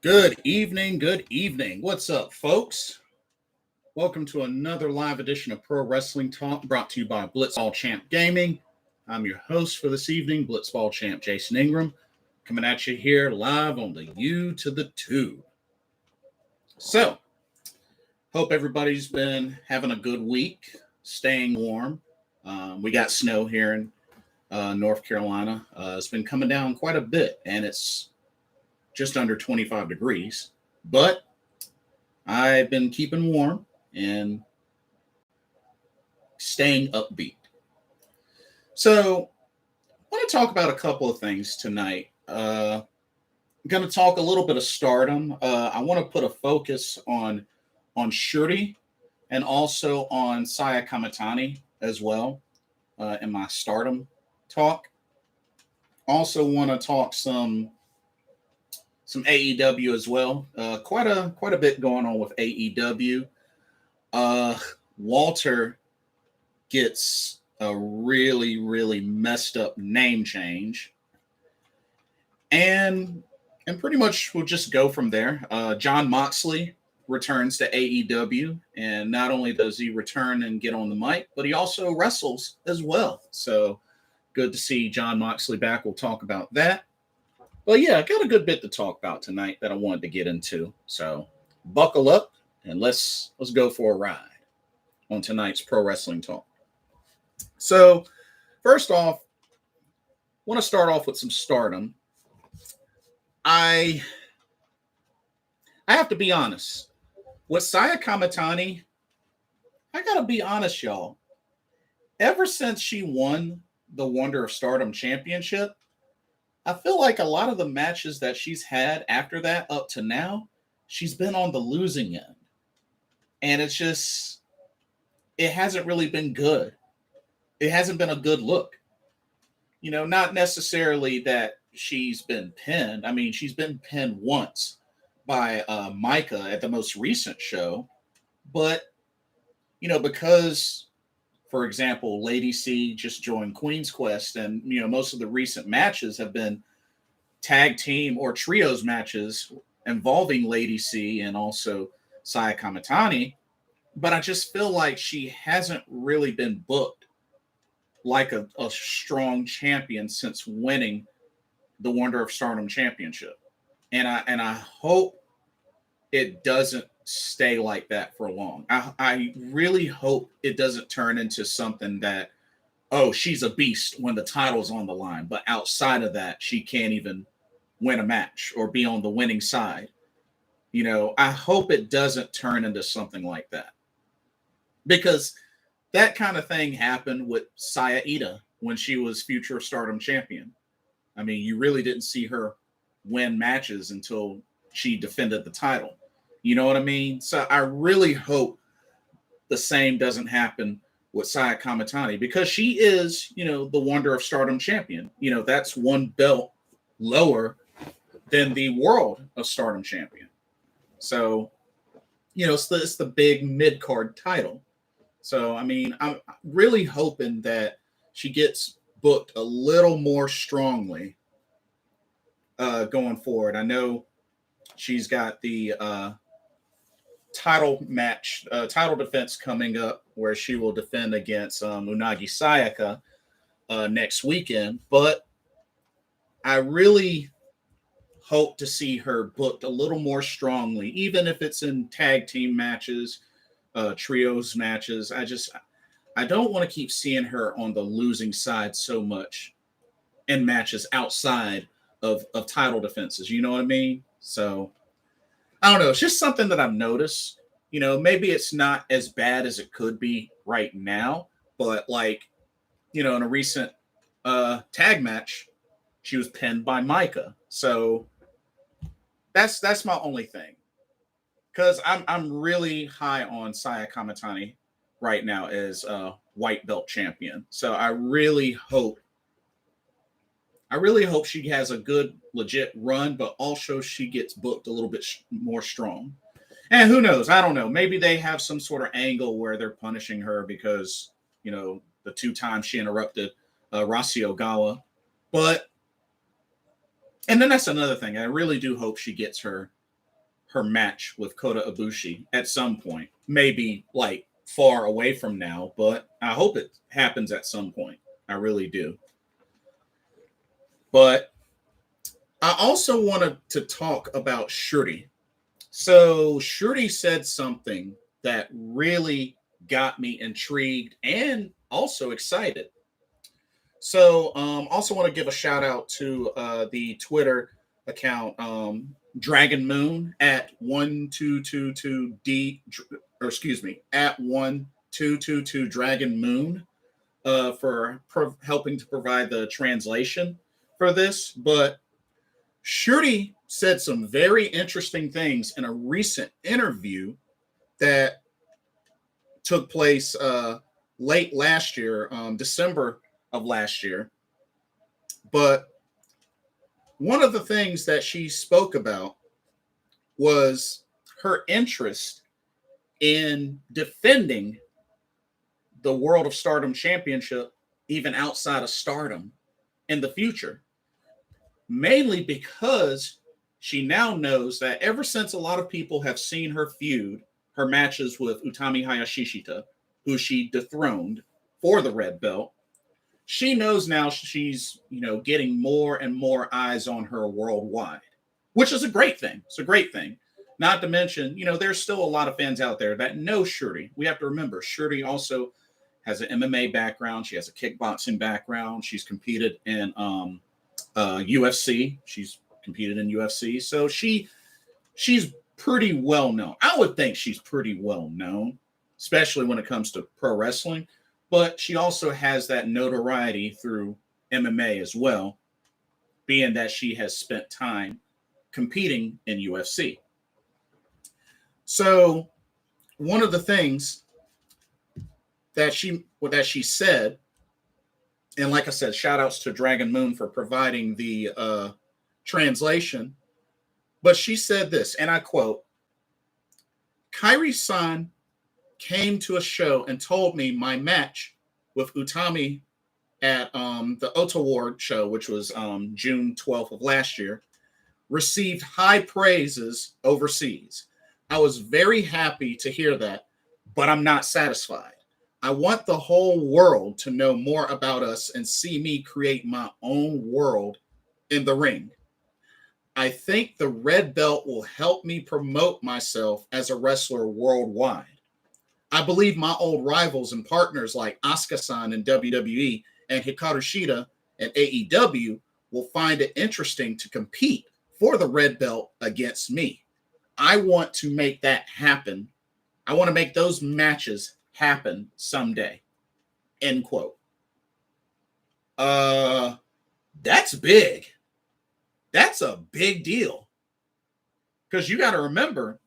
Good evening, good evening. What's up, folks? Welcome to another live edition of Pro Wrestling Talk brought to you by Blitzball Champ Gaming. I'm your host for this evening, Blitzball Champ Jason Ingram, coming at you here live on the U to the Tube. So, hope everybody's been having a good week, staying warm. We got snow here in North Carolina. It's been coming down quite a bit, and it's just under 25 degrees, but I've been keeping warm and staying upbeat. So I want to talk about a couple of things tonight. I'm going to talk a little bit of Stardom. I want to put a focus on Syuri and also on Sayaka Matsutani as well in my Stardom talk. Also want to talk some AEW as well. Quite a bit going on with AEW. Walter gets a really messed up name change, and pretty much we'll just go from there. Jon Moxley returns to AEW, and not only does he return and get on the mic, but he also wrestles as well. So good to see Jon Moxley back. We'll talk about that. Well, yeah, I got a good bit to talk about tonight that I wanted to get into. So buckle up and let's go for a ride on tonight's Pro Wrestling Talk. So first off, I want to start off with some Stardom. I have to be honest. With Sayaka Matsutani, I got to be honest, y'all. Ever since she won the World of Stardom Championship, I feel like a lot of the matches that she's had after that up to now, she's been on the losing end. And it hasn't really been good. It hasn't been a good look. You know, not necessarily that she's been pinned. I mean, she's been pinned once by Micah at the most recent show. But, you know, because, for example, Lady C just joined Queen's Quest, and, you know, most of the recent matches have been tag team or trios matches involving Lady C and also Sayaka Matsutani. But I just feel like she hasn't really been booked like a strong champion since winning the World of Stardom Championship. And I hope it doesn't stay like that for long. I really hope it doesn't turn into something that, oh, she's a beast when the title's on the line, but outside of that, she can't even win a match or be on the winning side. You know, I hope it doesn't turn into something like that. Because that kind of thing happened with Saya Ida when she was Future Stardom champion. I mean, you really didn't see her win matches until she defended the title. You know what I mean? So I really hope the same doesn't happen with Sayaka Matsutani, because she is, you know, the World of Stardom champion. You know, that's one belt lower than the World of Stardom champion. So, you know, it's the big mid-card title. So, I mean, I'm really hoping that she gets booked a little more strongly going forward. I know she's got the title defense coming up where she will defend against Unagi Sayaka next weekend. But I really hope to see her booked a little more strongly, even if it's in tag team matches, trios matches. I don't want to keep seeing her on the losing side so much in matches outside of title defenses. You know what I mean? So I don't know. It's just something that I've noticed. You know, maybe it's not as bad as it could be right now, but like, you know, in a recent tag match, she was pinned by Micah. So that's my only thing. Because I'm really high on Sayaka Matsutani right now as a white belt champion. So I really hope she has a good, legit run, but also she gets booked a little bit more strong. And who knows? I don't know. Maybe they have some sort of angle where they're punishing her because, you know, the 2 times she interrupted Rossy Ogawa But, and then that's another thing. I really do hope she gets her match with Kota Ibushi at some point. Maybe like far away from now, but I hope it happens at some point. I really do. But I also wanted to talk about Syuri. So Syuri said something that really got me intrigued and also excited. So also want to give a shout out to the Twitter account Dragonmoon at 1222D, or excuse me, at 1222 Dragonmoon for helping to provide the translation for this. But Syuri said some very interesting things in a recent interview that took place late last year, December of last year. But one of the things that she spoke about was her interest in defending the World of Stardom Championship even outside of Stardom in the future. Mainly because she now knows that ever since a lot of people have seen her feud, her matches with Utami Hayashishita, who she dethroned for the red belt, she knows now she's, getting more and more eyes on her worldwide, which is a great thing. It's a great thing. Not to mention, there's still a lot of fans out there that know Syuri. We have to remember, Syuri also has an MMA background. She has a kickboxing background. She's competed in UFC. She's competed in UFC. So she's pretty well known. I would think she's pretty well known, especially when it comes to pro wrestling. But she also has that notoriety through MMA as well, being that she has spent time competing in UFC. So one of the things that she said, and like I said, shout outs to Dragonmoon for providing the translation, but she said this, and I quote, Kairi-san came to a show and told me my match with Utami at the Ota Ward show, which was June 12th of last year, received high praises overseas. I was very happy to hear that, but I'm not satisfied. I want the whole world to know more about us and see me create my own world in the ring. I think the red belt will help me promote myself as a wrestler worldwide. I believe my old rivals and partners like Asuka-san in WWE and Hikaru Shida and AEW will find it interesting to compete for the red belt against me. I want to make that happen. I want to make those matches happen someday. End quote. That's big. That's a big deal. Because you got to remember,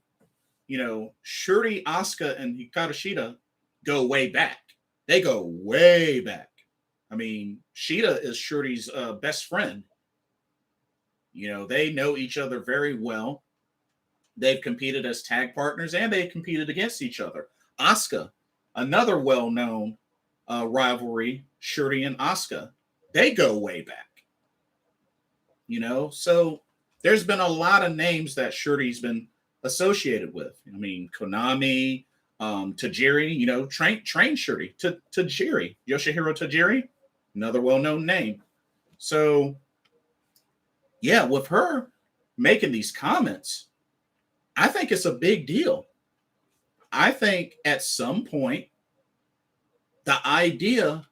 Syuri, Asuka, and Hikaru Shida go way back. They go way back. I mean, Shida is Syuri's best friend. They know each other very well. They've competed as tag partners and they've competed against each other. Asuka, another well-known rivalry, Syuri and Asuka, they go way back. So there's been a lot of names that Syuri's been associated with. I mean, Konami, Tajiri, train Syuri, Tajiri, Yoshihiro Tajiri, another well-known name. So, yeah, with her making these comments, I think it's a big deal. I think at some point, the idea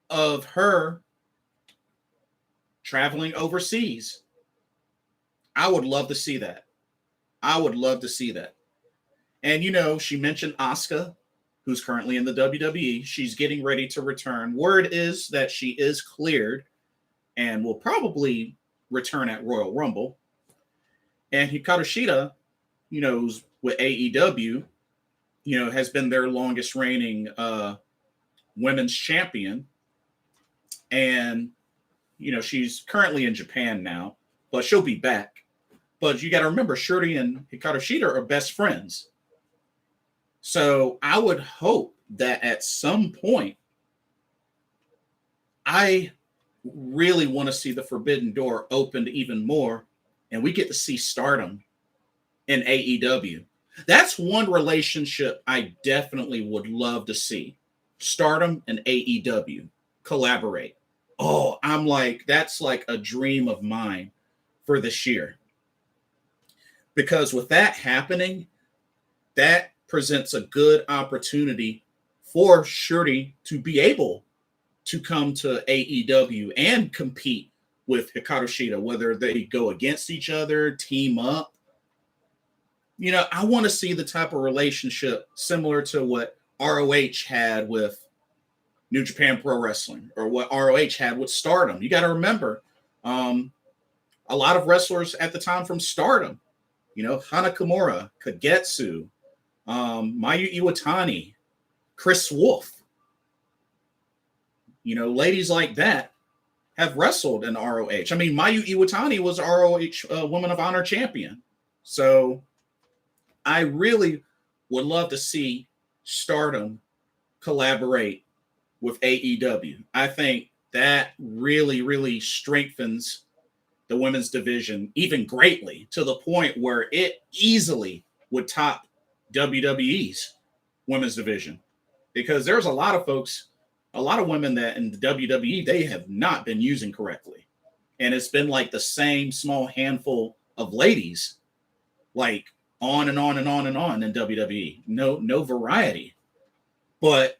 of her traveling overseas, I would love to see that. I would love to see that. And, she mentioned Asuka, who's currently in the WWE. She's getting ready to return. Word is that she is cleared and will probably return at Royal Rumble. And Hikaru Shida, who's with AEW, has been their longest reigning women's champion. And, she's currently in Japan now, but she'll be back. But you got to remember, Syuri and Hikaru Shida are best friends. So I would hope that at some point, I really want to see the Forbidden Door opened even more, and we get to see Stardom in AEW. That's one relationship I definitely would love to see. Stardom and AEW collaborate. Oh, I'm like, that's like a dream of mine for this year. Because with that happening, that presents a good opportunity for Syuri to be able to come to AEW and compete with Hikaru Shida, whether they go against each other, team up. You know, I want to see the type of relationship similar to what ROH had with New Japan Pro Wrestling, or what ROH had with Stardom. You got to remember, a lot of wrestlers at the time from Stardom, you know, Hana Kimura, Kagetsu, Mayu Iwatani, Chris Wolf, you know, ladies like that have wrestled in ROH. I mean, Mayu Iwatani was ROH Women of Honor champion. So I really would love to see Stardom collaborate with AEW. I think that really, really strengthens the women's division even greatly, to the point where it easily would top WWE's women's division. Because there's a lot of folks, a lot of women that in the WWE, they have not been using correctly. And it's been like the same small handful of ladies, like on and on and on and on in WWE. No variety. But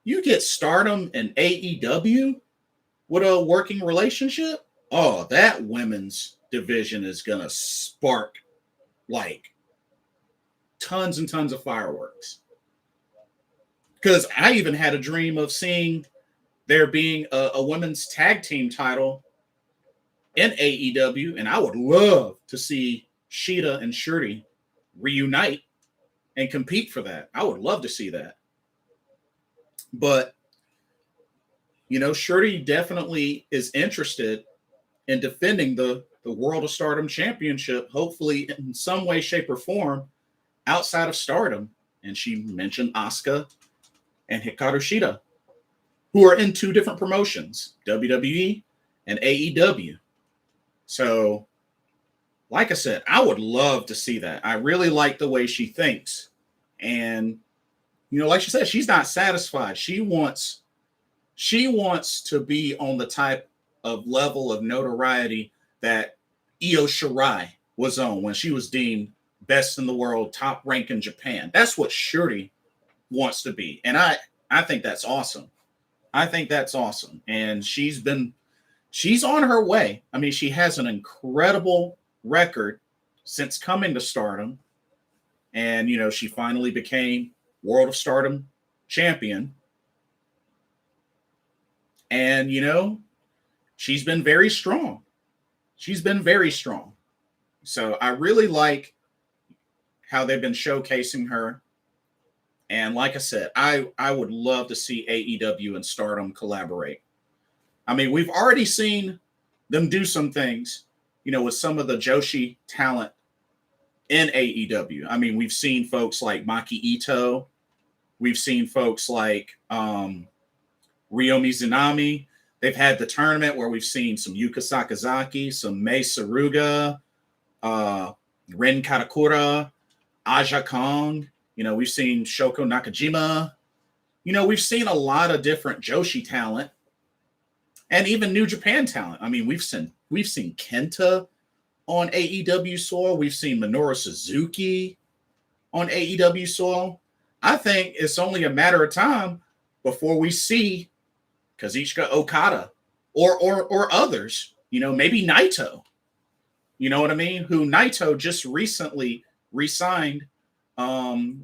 you get Stardom and AEW with a working relationship, oh, that women's division is going to spark like tons and tons of fireworks. Because I even had a dream of seeing there being a women's tag team title in AEW, and I would love to see Shida and Syuri reunite and compete for that. I would love to see that. But, you know, Syuri definitely is interested in defending the World of Stardom Championship, hopefully in some way, shape, or form outside of Stardom. And she mentioned Asuka and Hikaru Shida, who are in two different promotions, WWE and AEW. So, like I said, I would love to see that. I really like the way she thinks. And, you know, like she said, she's not satisfied. She wants to be on the type of level of notoriety that Io Shirai was on when she was deemed best in the world, top rank in Japan. That's what Syuri wants to be. And I think that's awesome. I think that's awesome. And she's on her way. I mean, she has an incredible record since coming to Stardom. And, you know, she finally became World of Stardom champion. And, you know, she's been very strong. She's been very strong. So I really like how they've been showcasing her. And like I said, I would love to see AEW and Stardom collaborate. I mean, we've already seen them do some things, you know, with some of the Joshi talent in AEW. I mean, we've seen folks like Maki Ito. We've seen folks like Ryo Mizunami. They've had the tournament where we've seen some Yuka Sakazaki, some Mei Saruga, Ren Katakura, Aja Kong. You know, we've seen Shoko Nakajima. You know, we've seen a lot of different Joshi talent and even New Japan talent. I mean, we've seen Kenta on AEW soil. We've seen Minoru Suzuki on AEW soil. I think it's only a matter of time before we see Kazuchika Okada or others, you know, maybe Naito. You know what I mean? Who Naito just recently re-signed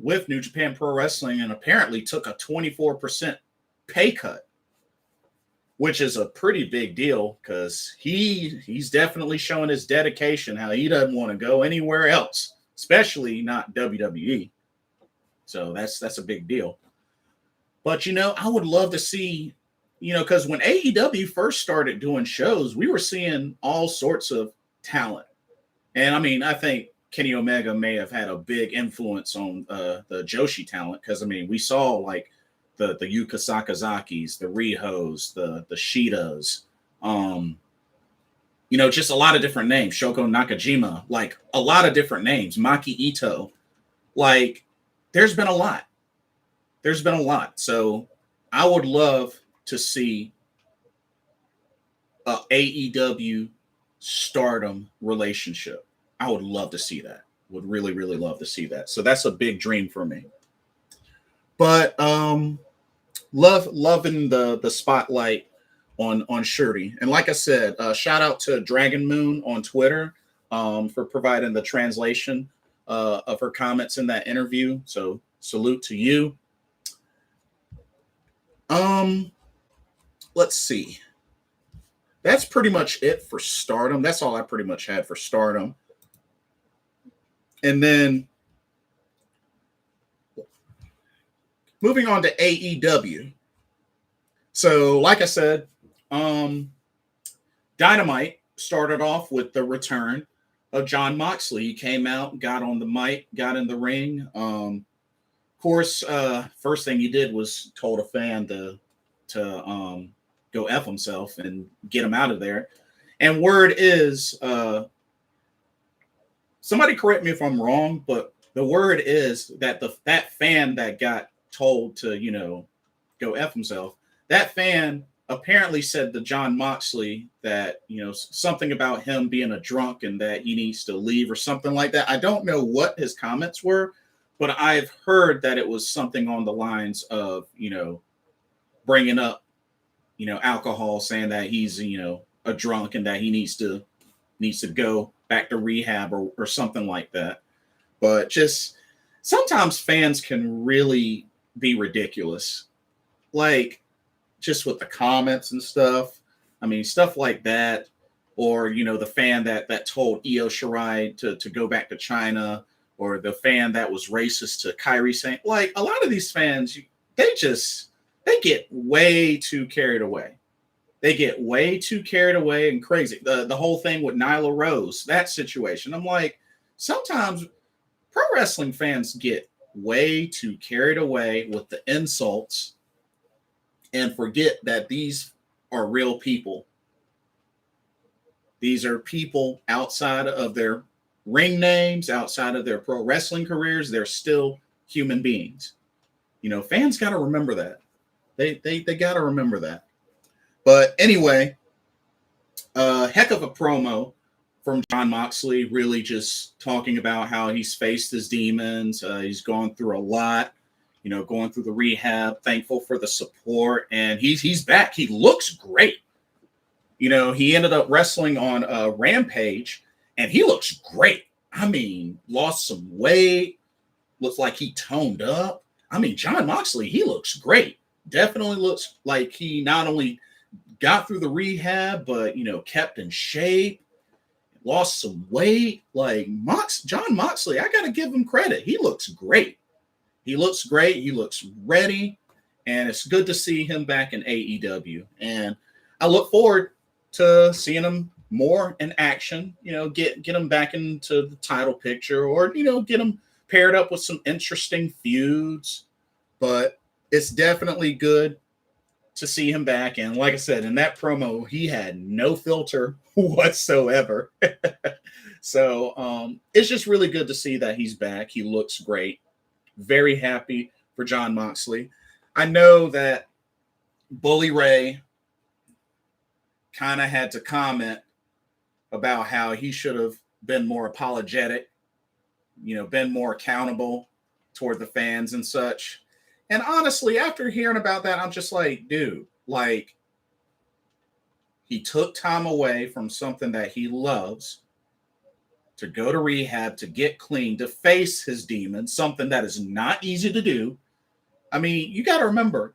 with New Japan Pro Wrestling and apparently took a 24% pay cut, which is a pretty big deal because he's definitely showing his dedication, how he doesn't want to go anywhere else, especially not WWE. So that's a big deal. But, you know, I would love to see, you know, because when AEW first started doing shows, we were seeing all sorts of talent. And, I mean, I think Kenny Omega may have had a big influence on the Joshi talent because, I mean, we saw, like, the Yuka Sakazakis, the Rihos, the Shidas, just a lot of different names. Shoko Nakajima, like a lot of different names. Maki Ito, like there's been a lot. There's been a lot. So I would love to see a AEW Stardom relationship. I would love to see that. Would really, really love to see that. So that's a big dream for me. But loving the spotlight on Syuri. And like I said, shout out to Dragonmoon on Twitter for providing the translation of her comments in that interview. So salute to you. Let's see. That's pretty much it for Stardom. That's all I pretty much had for Stardom. And then moving on to AEW. So, like I said, Dynamite started off with the return of Jon Moxley. He came out, got on the mic, got in the ring. Of course, first thing he did was told a fan to go F himself and get him out of there. And word is, somebody correct me if I'm wrong, but the word is that that fan that got told to, go F himself, that fan apparently said to Jon Moxley that, something about him being a drunk and that he needs to leave or something like that. I don't know what his comments were, but I've heard that it was something on the lines of, bringing up, alcohol, saying that he's, a drunk and that he needs to go back to rehab or something like that. But just sometimes fans can really be ridiculous. Like, just with the comments and stuff. I mean, stuff like that. Or, the fan that told Io Shirai to go back to China, or the fan that was racist to Kairi saying, like, a lot of these fans, they get way too carried away. They get way too carried away and crazy. The whole thing with Nyla Rose, that situation. I'm like, sometimes pro wrestling fans get way too carried away with the insults and forget that these are real people. These are people outside of their ring names, outside of their pro wrestling careers. They're still human beings. Fans got to remember that. They got to remember that. But anyway, heck of a promo from Jon Moxley, really just talking about how he's faced his demons. He's gone through a lot, going through the rehab, thankful for the support, and he's back. He looks great. He ended up wrestling on Rampage, and he looks great. I mean, lost some weight, looks like he toned up. I mean, Jon Moxley, he looks great. Definitely looks like he not only got through the rehab, but, kept in shape, lost some weight. Like, Jon Moxley, I got to give him credit. He looks great. He looks great. He looks ready. And it's good to see him back in AEW. And I look forward to seeing him more in action, get him back into the title picture, or, get him paired up with some interesting feuds. But it's definitely good to see him back. And like I said, in that promo, he had no filter whatsoever. So it's just really good to see that he's back. He looks great. Very happy for Jon Moxley. I know that Bully Ray kind of had to comment about how he should have been more apologetic, been more accountable toward the fans and such. And honestly, after hearing about that, I'm just like, dude, like, he took time away from something that he loves to go to rehab, to get clean, to face his demons, something that is not easy to do. I mean, you got to remember,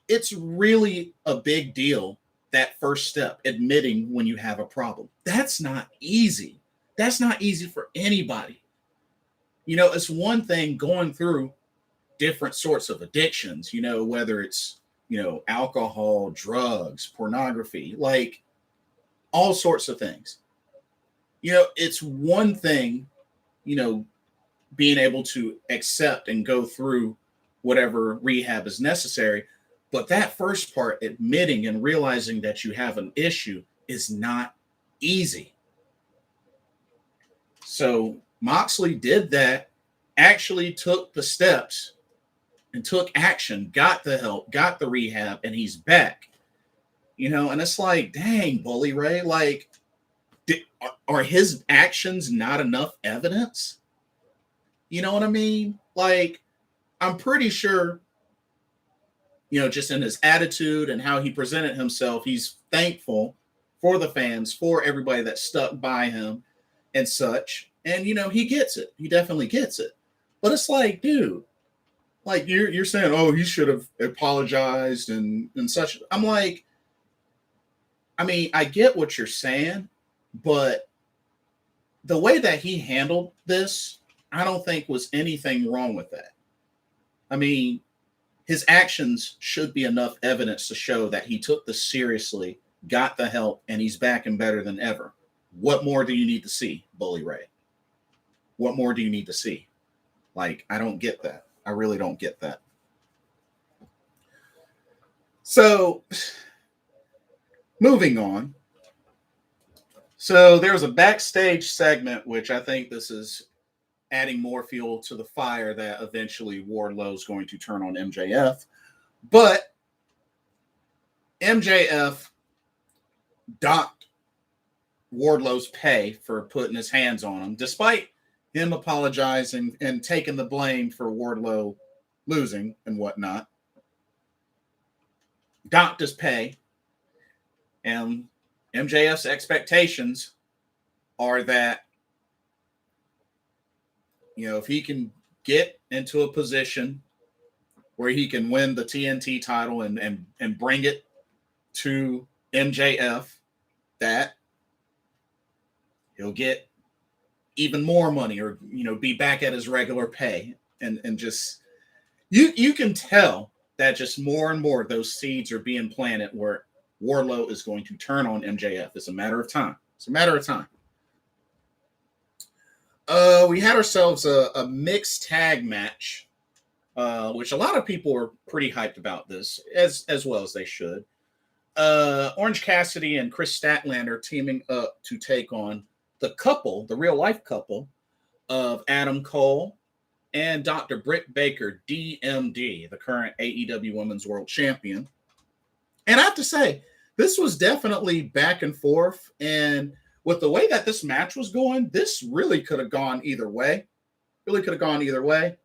it's really a big deal, that first step, admitting when you have a problem. That's not easy. That's not easy for anybody. It's one thing going through different sorts of addictions, whether it's, alcohol, drugs, pornography, like all sorts of things. It's one thing, being able to accept and go through whatever rehab is necessary. But that first part, admitting and realizing that you have an issue, is not easy. So Moxley did that, actually took the steps and took action, got the help, got the rehab, and he's back. You know, and it's like, dang, Bully Ray, like, are his actions not enough evidence? You know what I mean? Like, I'm pretty sure, you know, just in his attitude and how he presented himself, he's thankful for the fans, for everybody that stuck by him and such. And, you know, he gets it. He definitely gets it. But it's like, dude, like you're saying, oh, he should have apologized and such. I'm like, I mean, I get what you're saying, but the way that he handled this, I don't think was anything wrong with that. I mean, his actions should be enough evidence to show that he took this seriously, got the help, and he's back and better than ever. What more do you need to see, Bully Ray? What more do you need to see? Like, I don't get that. I really don't get that. So, moving on. So, there was a backstage segment, which I think this is adding more fuel to the fire that eventually Wardlow is going to turn on MJF. But MJF docked Wardlow's pay for putting his hands on him, despite him apologizing and taking the blame for Wardlow losing and whatnot. Docked his pay. And MJF's expectations are that, you know, if he can get into a position where he can win the TNT title and bring it to MJF, that he'll get even more money, or, you know, be back at his regular pay. And just, you can tell that just more and more those seeds are being planted where Wardlow is going to turn on MJF. It's a matter of time. It's a matter of time. We had ourselves a mixed tag match, which a lot of people were pretty hyped about this, as well as they should. Orange Cassidy and Chris Statlander teaming up to take on the couple, the real life couple of Adam Cole and Dr. Britt Baker, DMD, the current AEW Women's World Champion. And I have to say, this was definitely back and forth. And with the way that this match was going, this really could have gone either way. Really could have gone either way.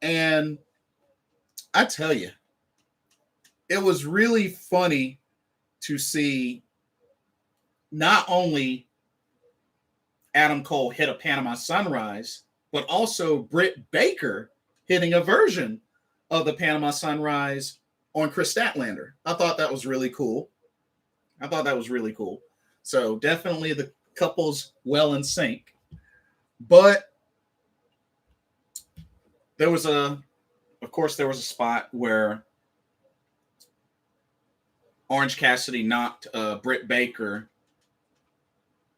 And I tell you, it was really funny to see not only Adam Cole hit a Panama Sunrise, but also Britt Baker hitting a version of the Panama Sunrise on Chris Statlander. I thought that was really cool. So definitely the couple's well in sync. But there was a spot where Orange Cassidy knocked Britt Baker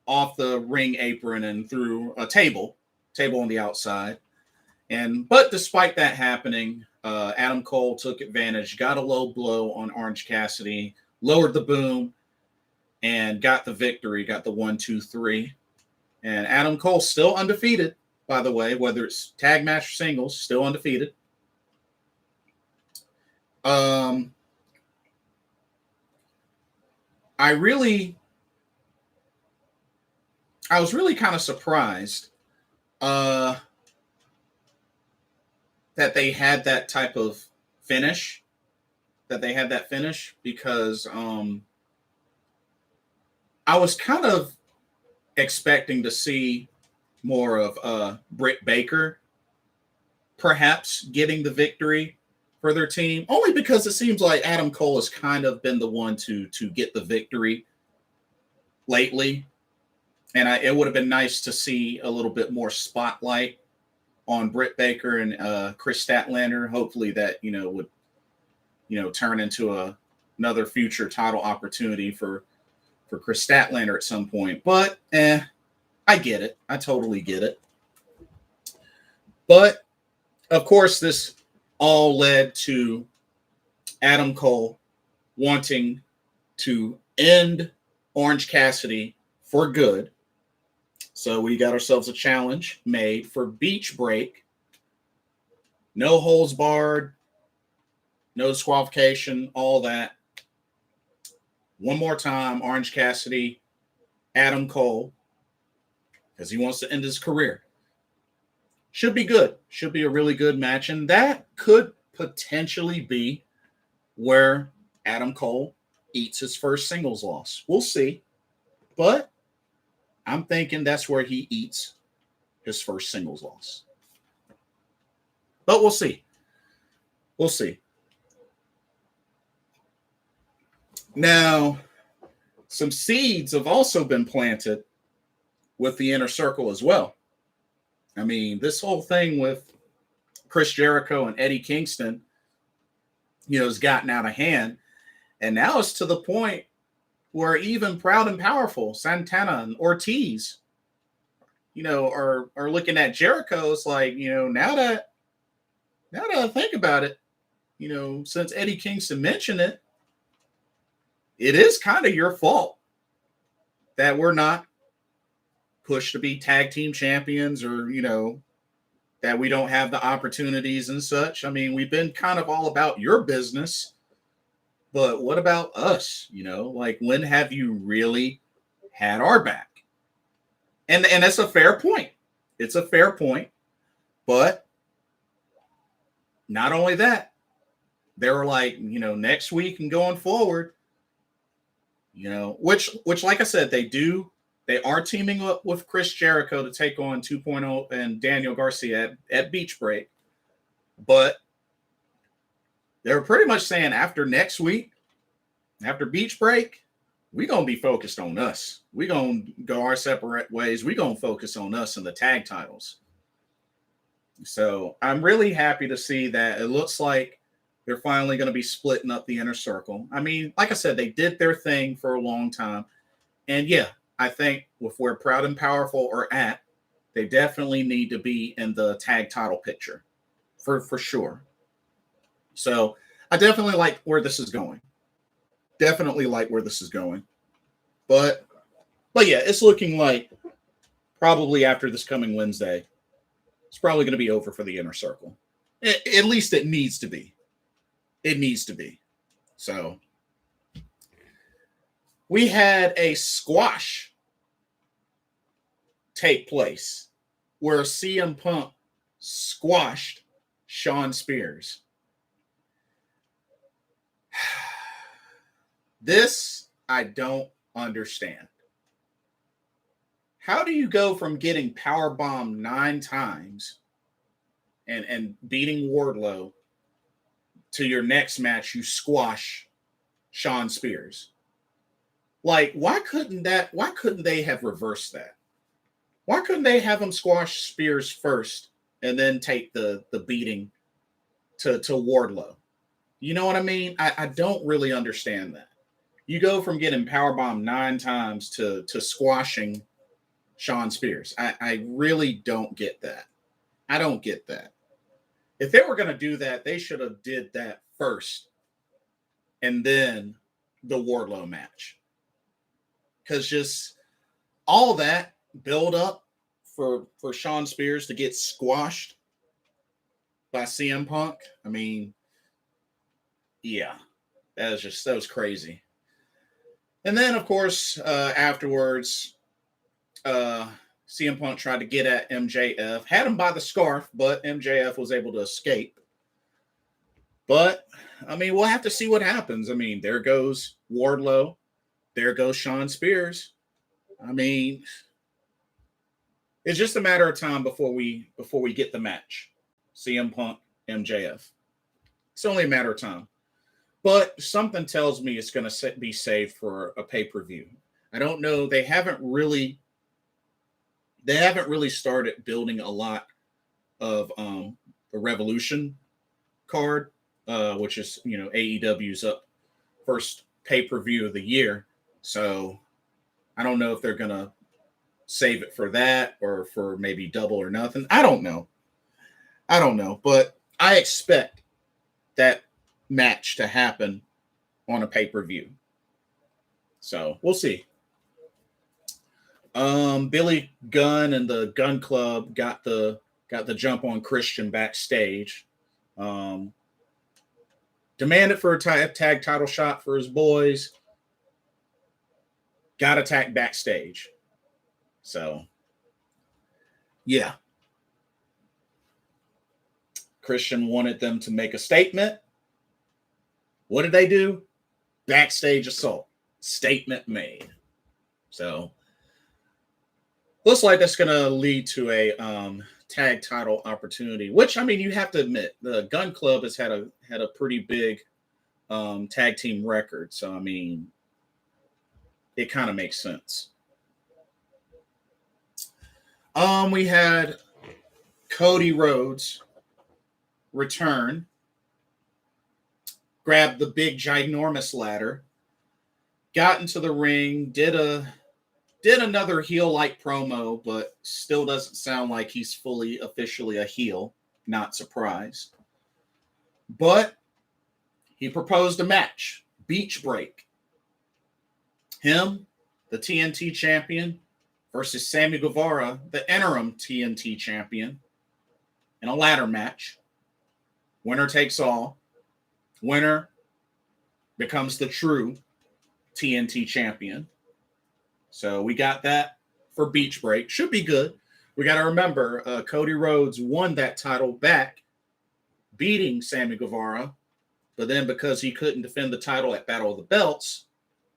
off the ring apron and through a table on the outside. But despite that happening, Adam Cole took advantage, got a low blow on Orange Cassidy, lowered the boom, and got the victory, got the 1, 2, 3. And Adam Cole still undefeated, by the way, whether it's tag match or singles, still undefeated. I was really kind of surprised that they had that type of finish, because I was kind of expecting to see more of Britt Baker perhaps getting the victory for their team, only because it seems like Adam Cole has kind of been the one to get the victory lately. And it would have been nice to see a little bit more spotlight on Britt Baker and Chris Statlander. Hopefully that, would, turn into another future title opportunity for Chris Statlander at some point. But I get it. I totally get it. But of course, this all led to Adam Cole wanting to end Orange Cassidy for good. So we got ourselves a challenge made for Beach Break. No holds barred, no disqualification, all that. One more time, Orange Cassidy, Adam Cole, because he wants to end his career. Should be good. Should be a really good match. And that could potentially be where Adam Cole eats his first singles loss. We'll see. But I'm thinking that's where he eats his first singles loss. But we'll see. We'll see. Now, some seeds have also been planted with the Inner Circle as well. I mean, this whole thing with Chris Jericho and Eddie Kingston, has gotten out of hand. And now it's to the point where even Proud and Powerful, Santana and Ortiz, are looking at Jericho. It's like, now that I think about it, since Eddie Kingston mentioned it, it is kind of your fault that we're not pushed to be tag team champions, or, that we don't have the opportunities and such. I mean, we've been kind of all about your business, but what about us? Like, when have you really had our back? And that's a fair point. It's a fair point. But not only that, they were like, next week and going forward, which like I said, they are teaming up with Chris Jericho to take on 2.0 and Daniel Garcia at Beach Break. But they were pretty much saying after next week, after Beach Break, we're going to be focused on us. We're going to go our separate ways. We're going to focus on us and the tag titles. So I'm really happy to see that it looks like they're finally going to be splitting up the Inner Circle. I mean, like I said, they did their thing for a long time. And yeah, I think with where Proud and Powerful are at, they definitely need to be in the tag title picture for sure. So I definitely like where this is going. Definitely like where this is going. But yeah, it's looking like probably after this coming Wednesday, it's probably going to be over for the Inner Circle. At least it needs to be. It needs to be. So we had a squash take place where CM Punk squashed Shawn Spears. This I don't understand. How do you go from getting powerbombed 9 times and beating Wardlow to your next match, you squash Shawn Spears? Like, why couldn't they have reversed that? Why couldn't they have him squash Spears first and then take the beating to Wardlow? You know what I mean? I don't really understand that. You go from getting powerbombed 9 times to squashing Shawn Spears. I really don't get that. I don't get that. If they were going to do that, they should have did that first and then the Wardlow match. Because just all that build up for Shawn Spears to get squashed by CM Punk, I mean, yeah, that was crazy. And then, of course, afterwards, CM Punk tried to get at MJF, had him by the scarf, but MJF was able to escape. But, I mean, we'll have to see what happens. I mean, there goes Wardlow. There goes Shawn Spears. I mean, it's just a matter of time before we get the match. CM Punk, MJF. It's only a matter of time. But something tells me it's going to be saved for a pay-per-view. I don't know. They haven't really started building a lot of the Revolution card, which is, AEW's first pay-per-view of the year. So I don't know if they're going to save it for that or for maybe Double or Nothing. I don't know. But I expect that match to happen on a pay-per-view. So we'll see. Billy Gunn and the Gun Club got the jump on Christian backstage. Demanded for a tag title shot for his boys. Got attacked backstage. So, yeah. Christian wanted them to make a statement. What did they do? Backstage assault. Statement made. So, looks like that's going to lead to a tag title opportunity, which, I mean, you have to admit, the Gun Club has had a pretty big tag team record. So, I mean, it kind of makes sense. We had Cody Rhodes return, grabbed the big ginormous ladder, got into the ring, did another heel-like promo, but still doesn't sound like he's fully officially a heel. Not surprised. But he proposed a match. Beach break. Him, the TNT champion, versus Sammy Guevara, the interim TNT champion, in a ladder match. Winner takes all. Winner becomes the true TNT champion. So we got that for Beach Break. Should be good. We got to remember, Cody Rhodes won that title back, beating Sammy Guevara. But then because he couldn't defend the title at Battle of the Belts,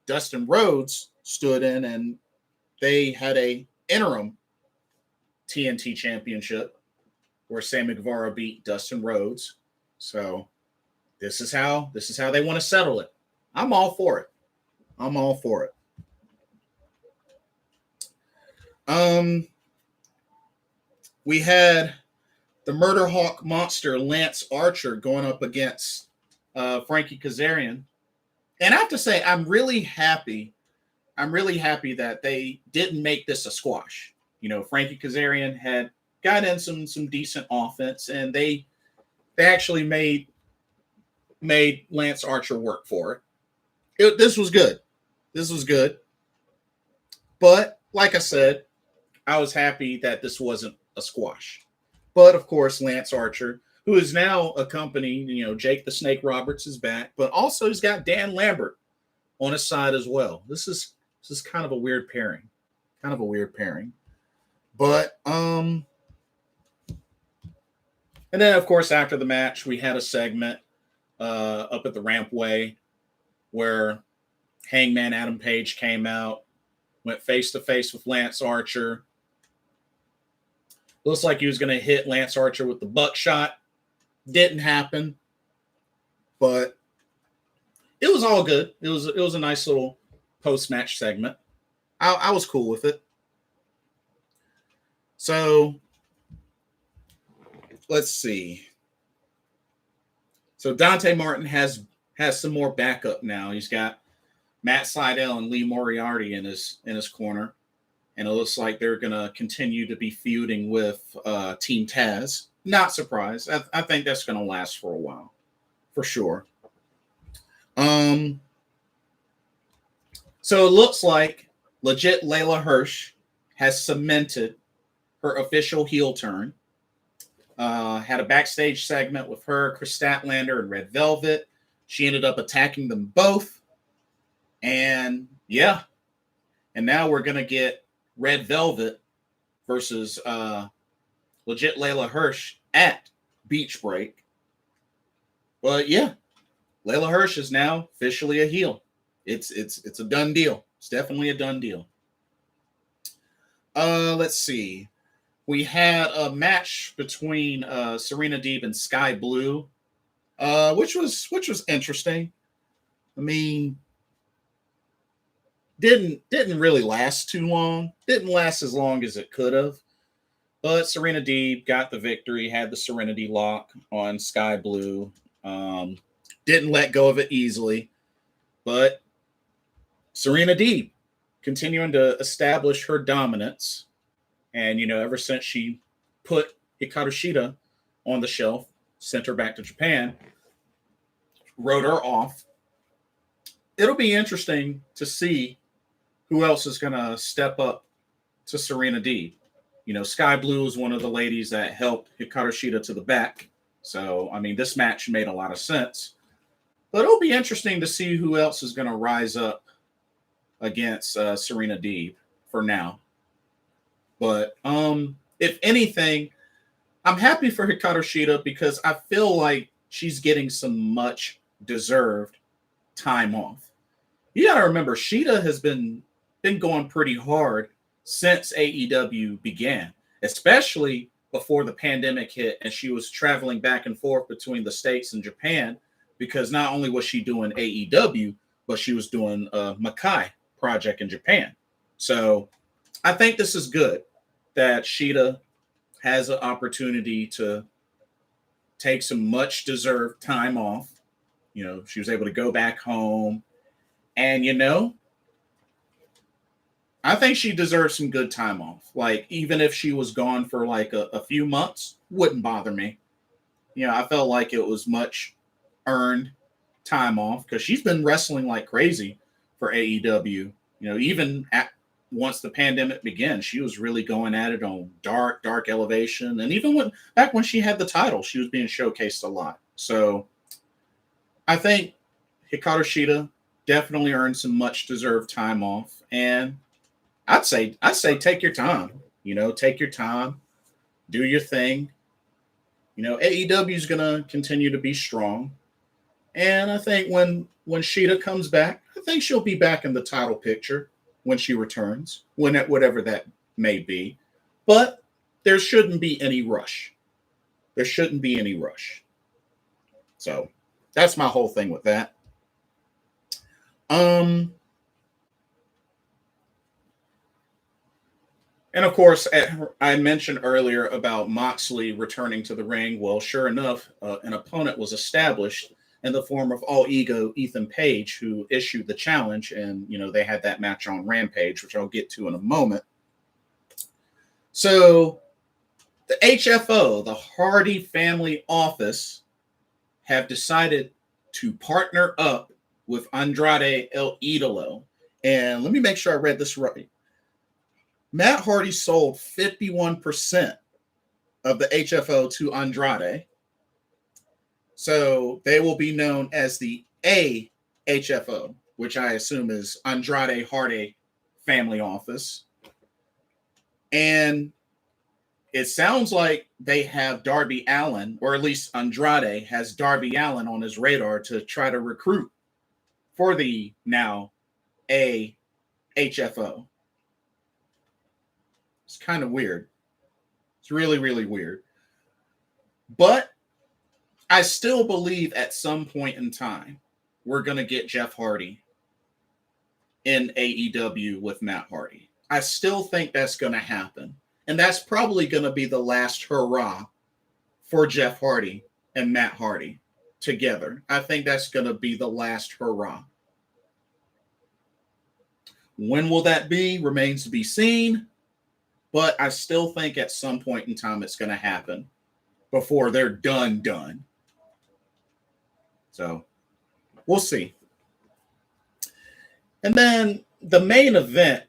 Dustin Rhodes stood in and they had a interim TNT championship where Sammy Guevara beat Dustin Rhodes. So this is how they want to settle it. I'm all for it. We had the Murder Hawk monster Lance Archer going up against Frankie Kazarian. And I have to say, I'm really happy that they didn't make this a squash. You know, Frankie Kazarian had got in some decent offense, and they actually made Lance Archer work for it. This was good. But like I said, I was happy that this wasn't a squash. But of course, Lance Archer, who is now accompanying, Jake the Snake Roberts is back, but also he's got Dan Lambert on his side as well. This is kind of a weird pairing. But and then of course after the match we had a segment up at the Rampway where Hangman Adam Page came out, went face to face with Lance Archer. Looks like he was going to hit Lance Archer with the buckshot. Didn't happen, but it was all good. It was a nice little post-match segment. I was cool with it. So let's see. So Dante Martin has some more backup now. He's got Matt Sydal and Lee Moriarty in his corner, and it looks like they're going to continue to be feuding with Team Taz. Not surprised. I think that's going to last for a while, for sure. So it looks like legit Layla Hirsch has cemented her official heel turn. Had a backstage segment with her, Chris Statlander, and Red Velvet. She ended up attacking them both. And yeah. And now we're going to get Red Velvet versus legit Layla Hirsch at Beach Break. But yeah, Layla Hirsch is now officially a heel. It's a done deal. It's definitely a done deal. Let's see. We had a match between Serena Deeb and Sky Blue, which was interesting. I mean, didn't really last too long. Didn't last as long as it could have. But Serena Deeb got the victory, had the Serenity Lock on Sky Blue. Didn't let go of it easily. But Serena Deeb continuing to establish her dominance. And, ever since she put Hikaru Shida on the shelf, sent her back to Japan, wrote her off. It'll be interesting to see who else is going to step up to Serena Deeb. You know, Sky Blue is one of the ladies that helped Hikaru Shida to the back. So, I mean, this match made a lot of sense. But it'll be interesting to see who else is going to rise up against Serena Deeb for now. But if anything, I'm happy for Hikaru Shida because I feel like she's getting some much deserved time off. You got to remember, Shida has been going pretty hard since AEW began, especially before the pandemic hit and she was traveling back and forth between the States and Japan, because not only was she doing AEW, but she was doing a Makai project in Japan. So I think this is good that Shida has an opportunity to take some much deserved time off. You know, she was able to go back home. And, you know, I think she deserves some good time off. Like, even if she was gone for like a few months, wouldn't bother me. You know, I felt like it was much earned time off because she's been wrestling like crazy for AEW. You know, even once the pandemic began, she was really going at it on dark elevation. And even back when she had the title, she was being showcased a lot. So I think Hikaru Shida definitely earned some much deserved time off. And I'd say take your time, you know, take your time, do your thing. You know, AEW is going to continue to be strong. And I think when Shida comes back, I think she'll be back in the title picture when she returns, whatever that may be. But there shouldn't be any rush. There shouldn't be any rush. So that's my whole thing with that. And of course, I mentioned earlier about Moxley returning to the ring. Well, sure enough, an opponent was established in the form of All Ego Ethan Page, who issued the challenge. And, you know, they had that match on Rampage, which I'll get to in a moment. So the HFO, the Hardy Family Office, have decided to partner up with Andrade El Idolo. And let me make sure I read this right. Matt Hardy sold 51% of the HFO to Andrade. So they will be known as the AHFO, which I assume is Andrade Hardy Family Office. And it sounds like they have Darby Allin, or at least Andrade has Darby Allin on his radar to try to recruit for the now AHFO. It's kind of weird. It's really, really weird. But I still believe at some point in time, we're going to get Jeff Hardy in AEW with Matt Hardy. I still think that's going to happen. And that's probably going to be the last hurrah for Jeff Hardy and Matt Hardy together. I think that's going to be the last hurrah. When will that be? Remains to be seen. But I still think at some point in time it's going to happen before they're done. So we'll see. And then the main event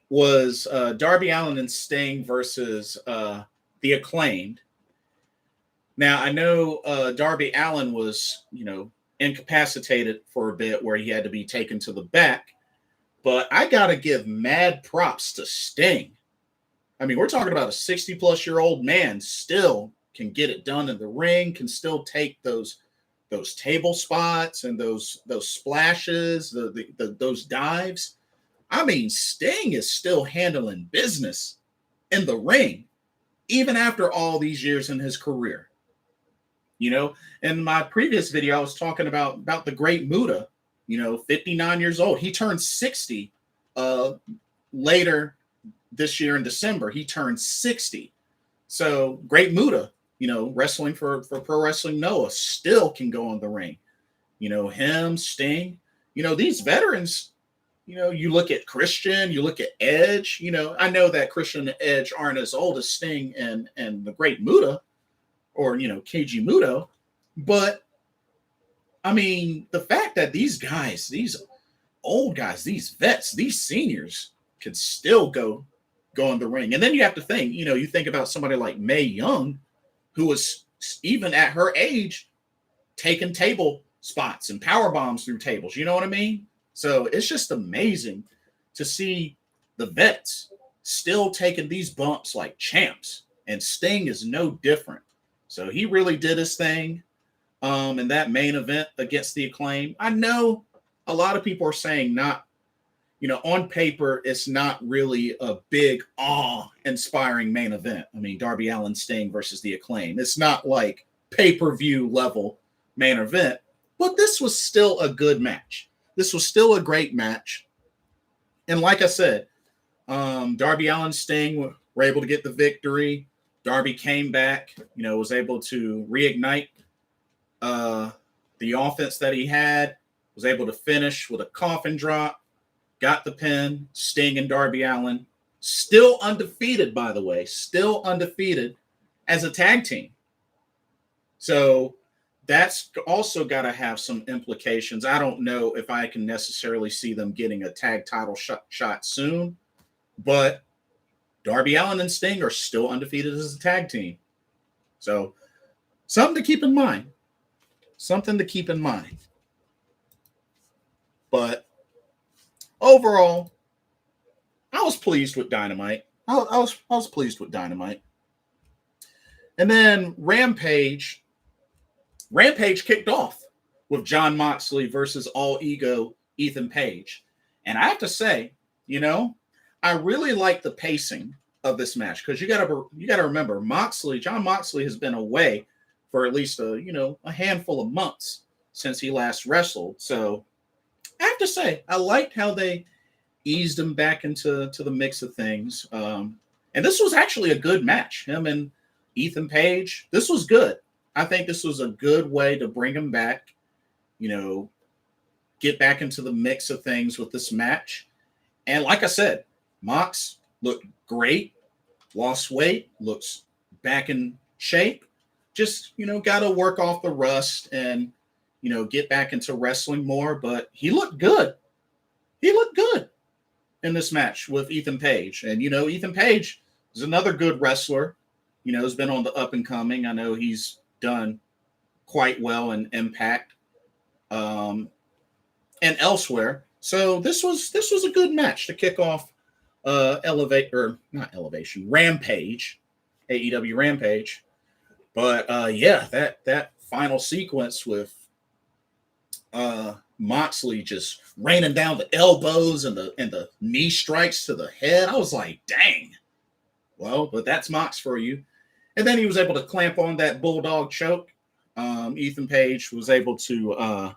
was Darby Allin and Sting versus the Acclaimed. Now, I know Darby Allin was, you know, incapacitated for a bit where he had to be taken to the back. But I got to give mad props to Sting. I mean, we're talking about a 60-plus-year-old man still can get it done in the ring, can still take those table spots and those splashes, those dives. I mean, Sting is still handling business in the ring, even after all these years in his career. You know, in my previous video, I was talking about the Great Muta, you know, 59 years old. He turned 60 later this year in December. He turned 60. So Great Muta, you know, wrestling for Pro Wrestling Noah, still can go on the ring. You know, him, Sting, you know, these veterans, you know, you look at Christian, you look at Edge, you know, I know that Christian and Edge aren't as old as Sting and the Great Muta or, you know, Keiji Muto, but I mean, the fact that these guys, these old guys, these vets, these seniors can still go in the ring. And then you have to think, you think about somebody like Mae Young, who was even at her age taking table spots and power bombs through tables. You know what I mean? So it's just amazing to see the vets still taking these bumps like champs, and Sting is no different. So he really did his thing in that main event against the Acclaim. I know a lot of people are saying not, on paper, it's not really a big awe-inspiring main event. I mean, Darby Allin Sting versus the Acclaim. It's not like pay-per-view level main event, but this was still a good match. This was still a great match. And like I said, Darby Allin Sting were able to get the victory. Darby came back, was able to reignite the offense that he had, was able to finish with a coffin drop, got the pin. Sting and Darby Allin, still undefeated, by the way, still undefeated as a tag team. So that's also got to have some implications. I don't know if I can necessarily see them getting a tag title shot soon, but Darby Allin and Sting are still undefeated as a tag team. So something to keep in mind. Something to keep in mind. But overall, I was pleased with Dynamite. I was pleased with Dynamite. And then Rampage kicked off with Jon Moxley versus All Ego Ethan Page. And I have to say, I really like the pacing of this match, because you gotta remember, Jon Moxley has been away for at least a handful of months since he last wrestled. So I have to say, I liked how they eased him back into the mix of things. And this was actually a good match. Him and Ethan Page, this was good. I think this was a good way to bring him back, get back into the mix of things with this match. And like I said, Mox looked great, lost weight, looks back in shape. Just, got to work off the rust and, get back into wrestling more. But he looked good. He looked good in this match with Ethan Page. And, Ethan Page is another good wrestler, has been on the up and coming. I know he's done quite well in Impact and elsewhere. So this was a good match to kick off Rampage, AEW Rampage. But that final sequence with Moxley just raining down the elbows and the knee strikes to the head, I was like, dang. Well, but that's Mox for you. And then he was able to clamp on that bulldog choke. Ethan Page was able to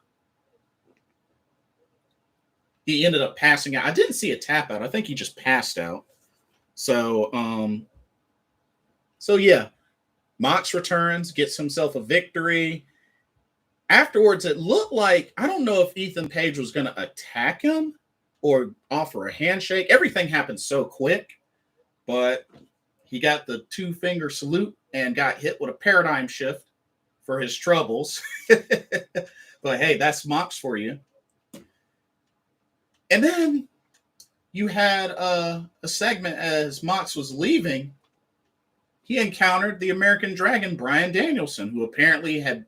he ended up passing out. I didn't see a tap out. I think he just passed out. So yeah. Mox returns, gets himself a victory. Afterwards, it looked like, I don't know if Ethan Page was going to attack him or offer a handshake. Everything happened so quick, but he got the 2-finger salute and got hit with a paradigm shift for his troubles. But hey, that's Mox for you. And then you had a segment as Mox was leaving. He encountered the American Dragon, Bryan Danielson, who apparently had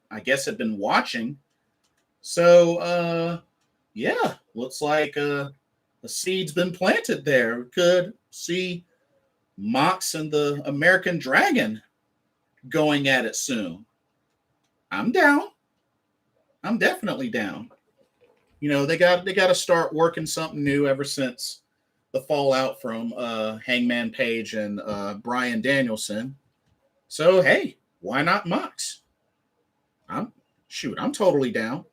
been watching. So, looks like a seed's been planted there. Could see Mox and the American Dragon going at it soon. I'm down. I'm definitely down. They got to start working something new ever since the fallout from Hangman Page and Bryan Danielson. So, hey, why not Mox? I'm totally down.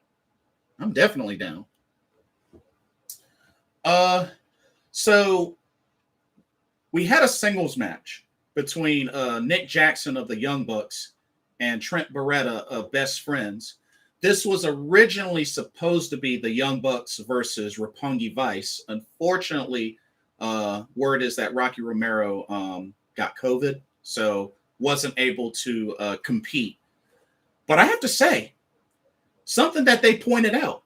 I'm definitely down. So we had a singles match between Nick Jackson of the Young Bucks and Trent Beretta of Best Friends. This was originally supposed to be the Young Bucks versus Roppongi Vice. Unfortunately, word is that Rocky Romero got COVID, so wasn't able to compete. But I have to say, something that they pointed out.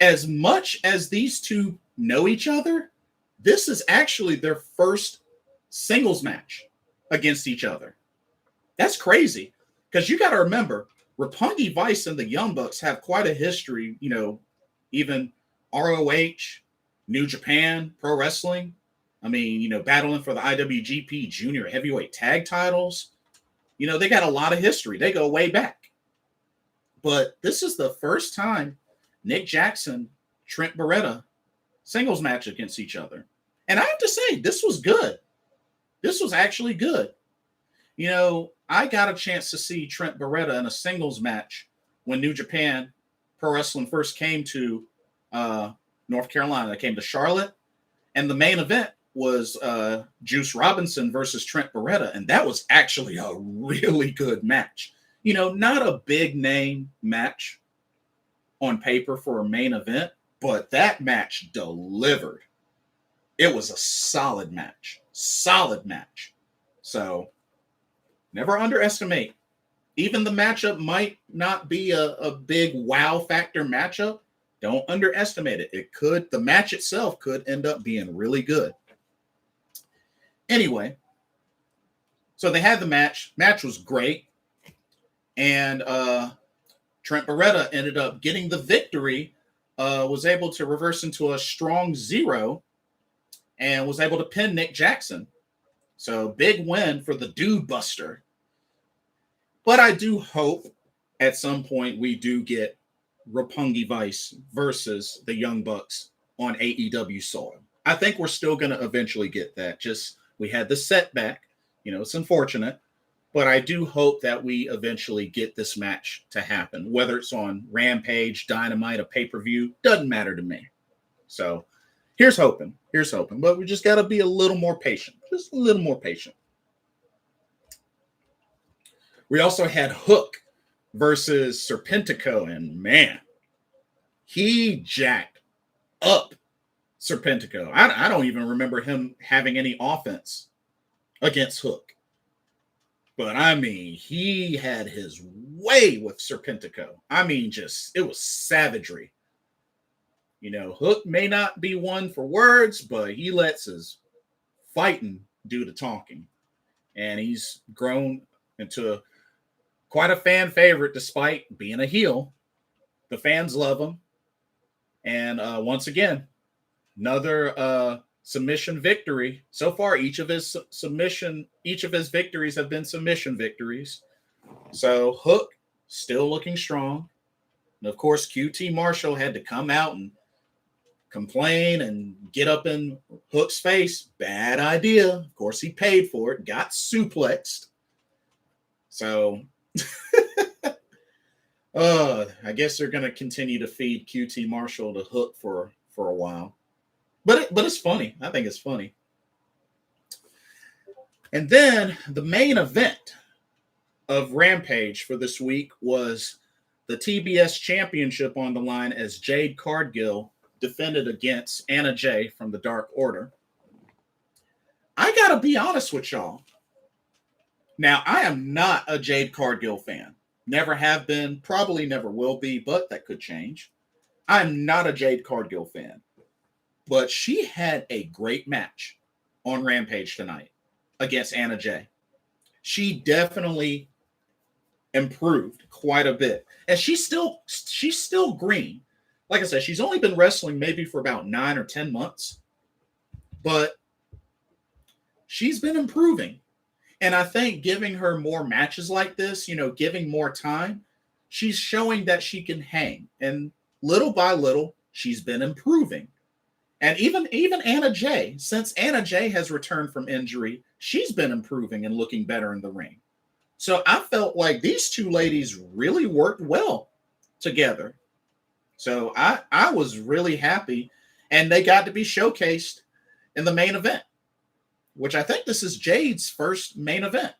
As much as these two know each other, this is actually their first singles match against each other. That's crazy. Because you got to remember, Roppongi Vice and the Young Bucks have quite a history, you know, even ROH, New Japan, Pro Wrestling. I mean, you know, battling for the IWGP Junior Heavyweight Tag titles. You know, they got a lot of history. They go way back. But this is the first time Nick Jackson, Trent Beretta singles match against each other. And I have to say, this was good. This was actually good. You know, I got a chance to see Trent Beretta in a singles match when New Japan Pro Wrestling first came to North Carolina. They came to Charlotte. And the main event was Juice Robinson versus Trent Beretta. And that was actually a really good match. You know, not a big name match on paper for a main event, but that match delivered. It was a solid match. Solid match. So never underestimate. Even the matchup might not be a big wow factor matchup. Don't underestimate it. The match itself could end up being really good. Anyway, so they had the match. Match was great. And Trent Beretta ended up getting the victory, was able to reverse into a strong 0 and was able to pin Nick Jackson. So big win for the Dude Buster. But I do hope at some point we do get Roppongi Vice versus the Young Bucks on AEW soil. I think we're still going to eventually get that. Just we had the setback. You know, it's unfortunate. But I do hope that we eventually get this match to happen. Whether it's on Rampage, Dynamite, a pay-per-view, doesn't matter to me. So here's hoping. Here's hoping. But we just got to be a little more patient. Just a little more patient. We also had Hook versus Serpentico. And man, he jacked up Serpentico. I don't even remember him having any offense against Hook. But I mean, he had his way with Serpentico. I mean, just, it was savagery. You know, Hook may not be one for words, but he lets his fighting do the talking. And he's grown into quite a fan favorite despite being a heel. The fans love him. And once again, another submission victory. So far, each of his victories have been submission victories. So Hook still looking strong. And of course, QT Marshall had to come out and complain and get up in Hook's face. Bad idea. Of course, he paid for it, got suplexed. So I guess they're going to continue to feed QT Marshall to Hook for a while. But it's funny. I think it's funny. And then the main event of Rampage for this week was the TBS Championship on the line as Jade Cardgill defended against Anna Jay from the Dark Order. I got to be honest with y'all. Now, I am not a Jade Cardgill fan. Never have been, probably never will be, but that could change. I'm not a Jade Cardgill fan. But she had a great match on Rampage tonight against Anna Jay. She definitely improved quite a bit. And she's still green. Like I said, she's only been wrestling maybe for about 9 or 10 months. But she's been improving. And I think giving her more matches like this, you know, giving more time, she's showing that she can hang. And little by little, she's been improving. And even Anna Jay, since Anna Jay has returned from injury, she's been improving and looking better in the ring. So I felt like these two ladies really worked well together. So I was really happy. And they got to be showcased in the main event, which I think this is Jade's first main event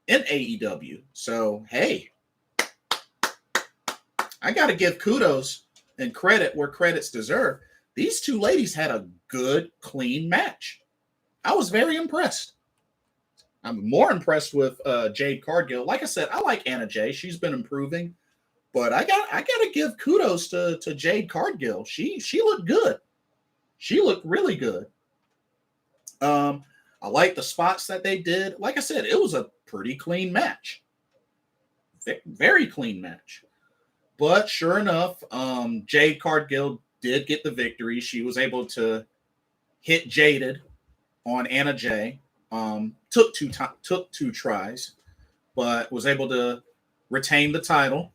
in AEW. So, hey, I got to give kudos and credit where credit's deserved. These two ladies had a good, clean match. I was very impressed. I'm more impressed with Jade Cardgill. Like I said, I like Anna Jay. She's been improving. But I gotta give kudos to Jade Cardgill. She looked good. She looked really good. I like the spots that they did. Like I said, it was a pretty clean match. Very clean match. But sure enough, Jade Cardgill did get the victory. She was able to hit Jaded on Anna Jay. Took two tries, but was able to retain the title.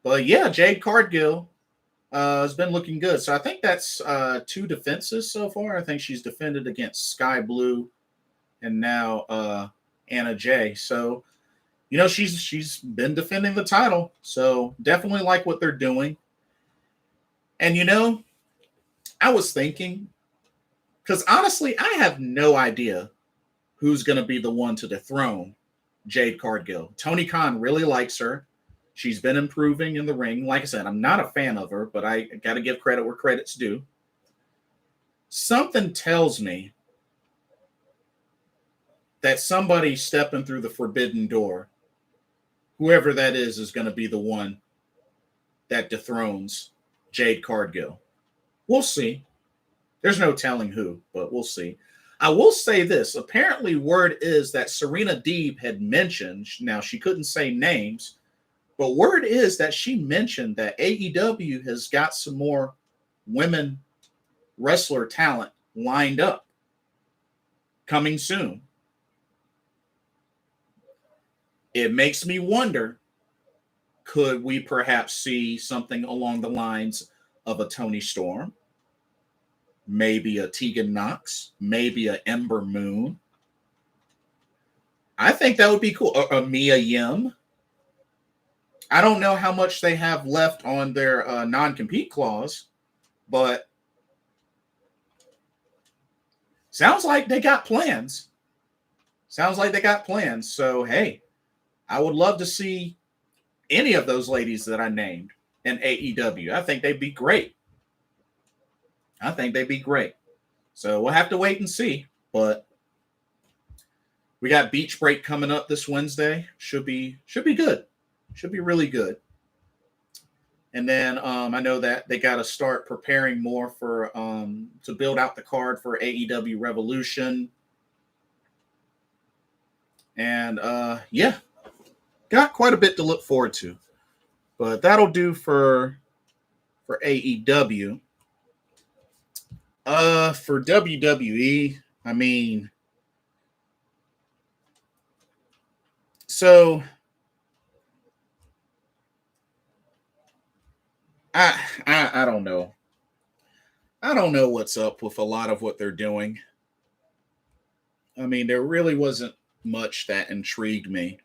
But yeah, Jade Cardgill has been looking good. So I think that's 2 defenses so far. I think she's defended against Sky Blue and now Anna Jay. So, you know, she's been defending the title. So definitely like what they're doing. And, you know, I was thinking, because honestly, I have no idea who's going to be the one to dethrone Jade Cardgill. Tony Khan really likes her. She's been improving in the ring. Like I said, I'm not a fan of her, but I got to give credit where credit's due. Something tells me that somebody stepping through the forbidden door, whoever that is going to be the one that dethrones Jade Cardgill. We'll see. There's no telling who, but we'll see. I will say this. Apparently, word is that Serena Deeb had mentioned, now she couldn't say names, but word is that she mentioned that AEW has got some more women wrestler talent lined up coming soon. It makes me wonder, could we perhaps see something along the lines of a Toni Storm? Maybe a Tegan Nox? Maybe a Ember Moon? I think that would be cool. A Mia Yim? I don't know how much they have left on their non-compete clause, but sounds like they got plans. So, hey, I would love to see any of those ladies that I named in AEW. I think they'd be great. So we'll have to wait and see. But we got Beach Break coming up this Wednesday. Should be good. Should be really good. And then I know that they got to start preparing more for to build out the card for AEW Revolution. And yeah, got quite a bit to look forward to. But that'll do for AEW. For WWE, I mean, so I don't know. I don't know what's up with a lot of what they're doing. I mean, there really wasn't much that intrigued me.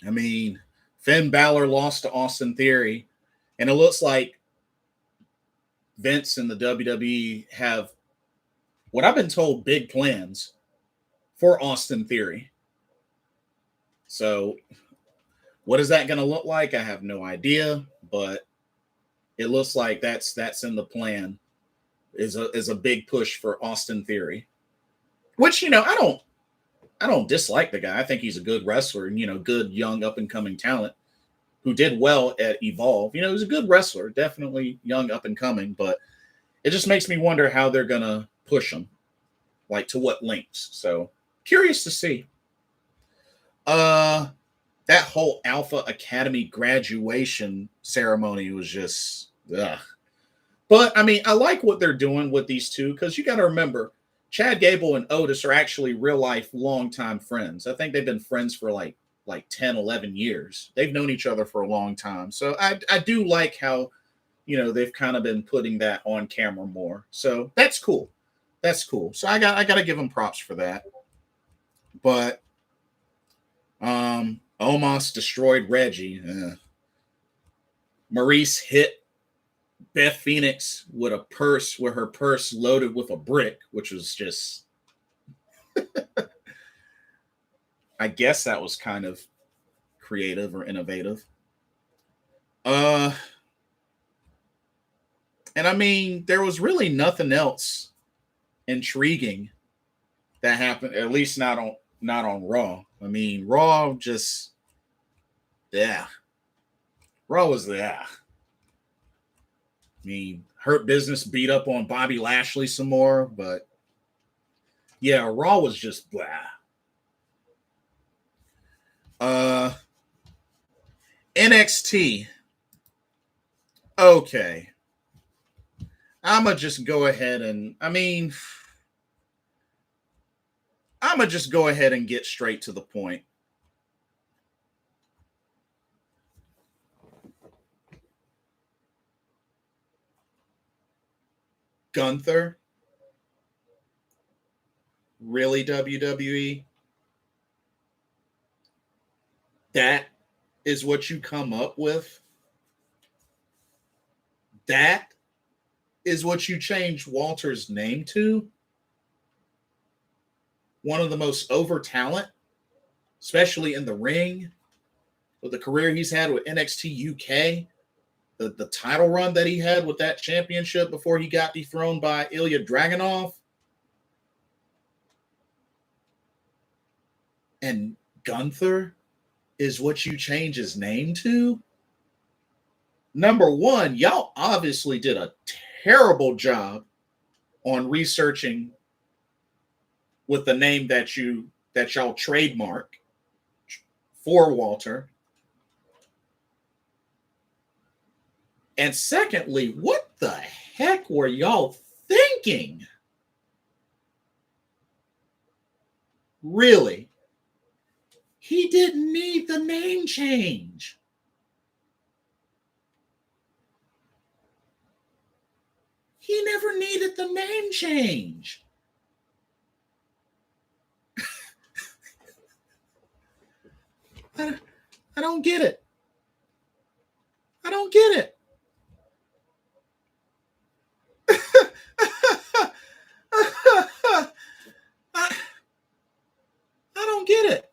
I mean, Finn Balor lost to Austin Theory, and it looks like Vince and the WWE have, what I've been told, big plans for Austin Theory. So, what is that going to look like? I have no idea, but it looks like that's in the plan. Is a big push for Austin Theory, which, you know, I don't dislike the guy. I think he's a good wrestler and, you know, good young up and coming talent who did well at Evolve. You know, he's a good wrestler, definitely young up and coming, but it just makes me wonder how they're going to push him, like to what lengths. So curious to see. That whole Alpha Academy graduation ceremony was just, ugh. But I mean, I like what they're doing with these two, because you got to remember, Chad Gable and Otis are actually real life longtime friends. I think they've been friends for like 10, 11 years. They've known each other for a long time. So I do like how, you know, they've kind of been putting that on camera more. So that's cool. So I got to give them props for that. But Omos destroyed Reggie. Maurice hit Beth Phoenix with her purse loaded with a brick, which was just, I guess that was kind of creative or innovative. And I mean, there was really nothing else intriguing that happened, at least not on Raw. I mean, Raw just, Yeah. Raw was there. I mean, Hurt Business beat up on Bobby Lashley some more, but yeah, Raw was just blah. NXT. Okay. I'ma just go ahead and get straight to the point. Gunther? Really, WWE? That is what you come up with? That is what you change Walter's name to? One of the most over talent, especially in the ring, with the career he's had with NXT UK, the title run that he had with that championship before he got dethroned by Ilya Dragunov. And Gunther is what you change his name to? Number one, y'all obviously did a terrible job on researching with the name that y'all trademark for Walter. And secondly, what the heck were y'all thinking? Really? He didn't need the name change. He never needed the name change. I don't get it. I don't get it. I don't get it.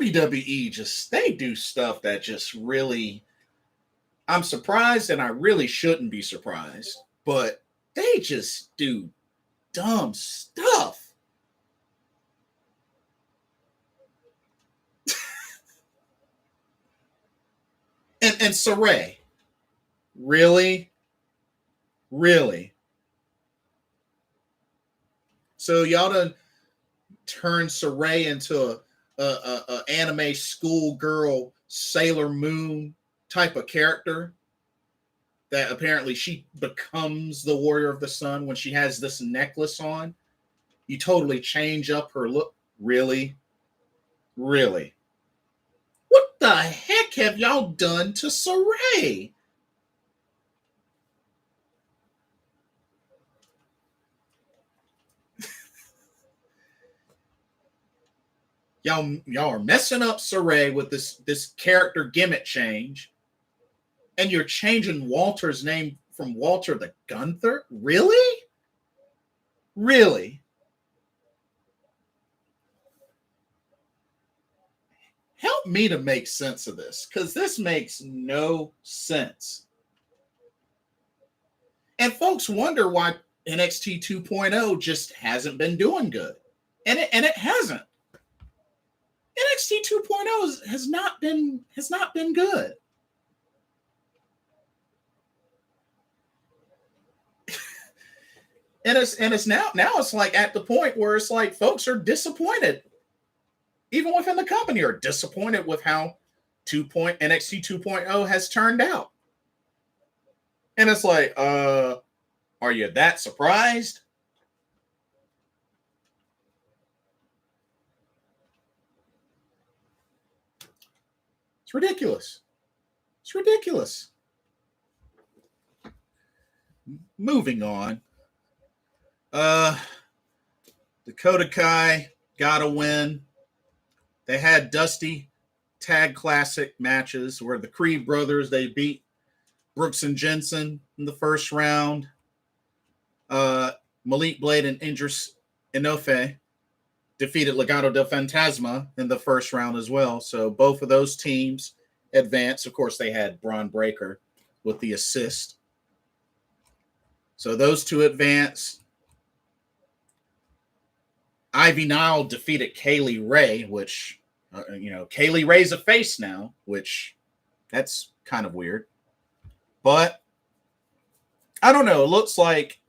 WWE they do stuff that just really, I'm surprised, and I really shouldn't be surprised, but they just do dumb stuff. And Saray, really? So y'all done turned Saray into a anime schoolgirl Sailor Moon type of character that apparently she becomes the Warrior of the Sun when she has this necklace on. You totally change up her look. Really? What the heck have y'all done to Saray? Y'all are messing up Saray with this character gimmick change, and you're changing Walter's name from Walter to Gunther? Really? Help me to make sense of this, because this makes no sense. And folks wonder why NXT 2.0 just hasn't been doing good. And it hasn't. NXT 2.0 has not been good. and it's now it's like at the point where it's like folks are disappointed, even within the company, are disappointed with how NXT 2.0 has turned out. And it's like, are you that surprised? It's ridiculous. Moving on. Dakota Kai got a win. They had Dusty Tag Classic matches where the Creed brothers, they beat Brooks and Jensen in the first round. Malik Blade and Indris Inoue defeated Legado del Fantasma in the first round as well. So both of those teams advance. Of course, they had Braun Breaker with the assist. So those two advance. Ivy Nile defeated Kaylee Ray, which, Kaylee Ray's a face now, which that's kind of weird. But I don't know. It looks like,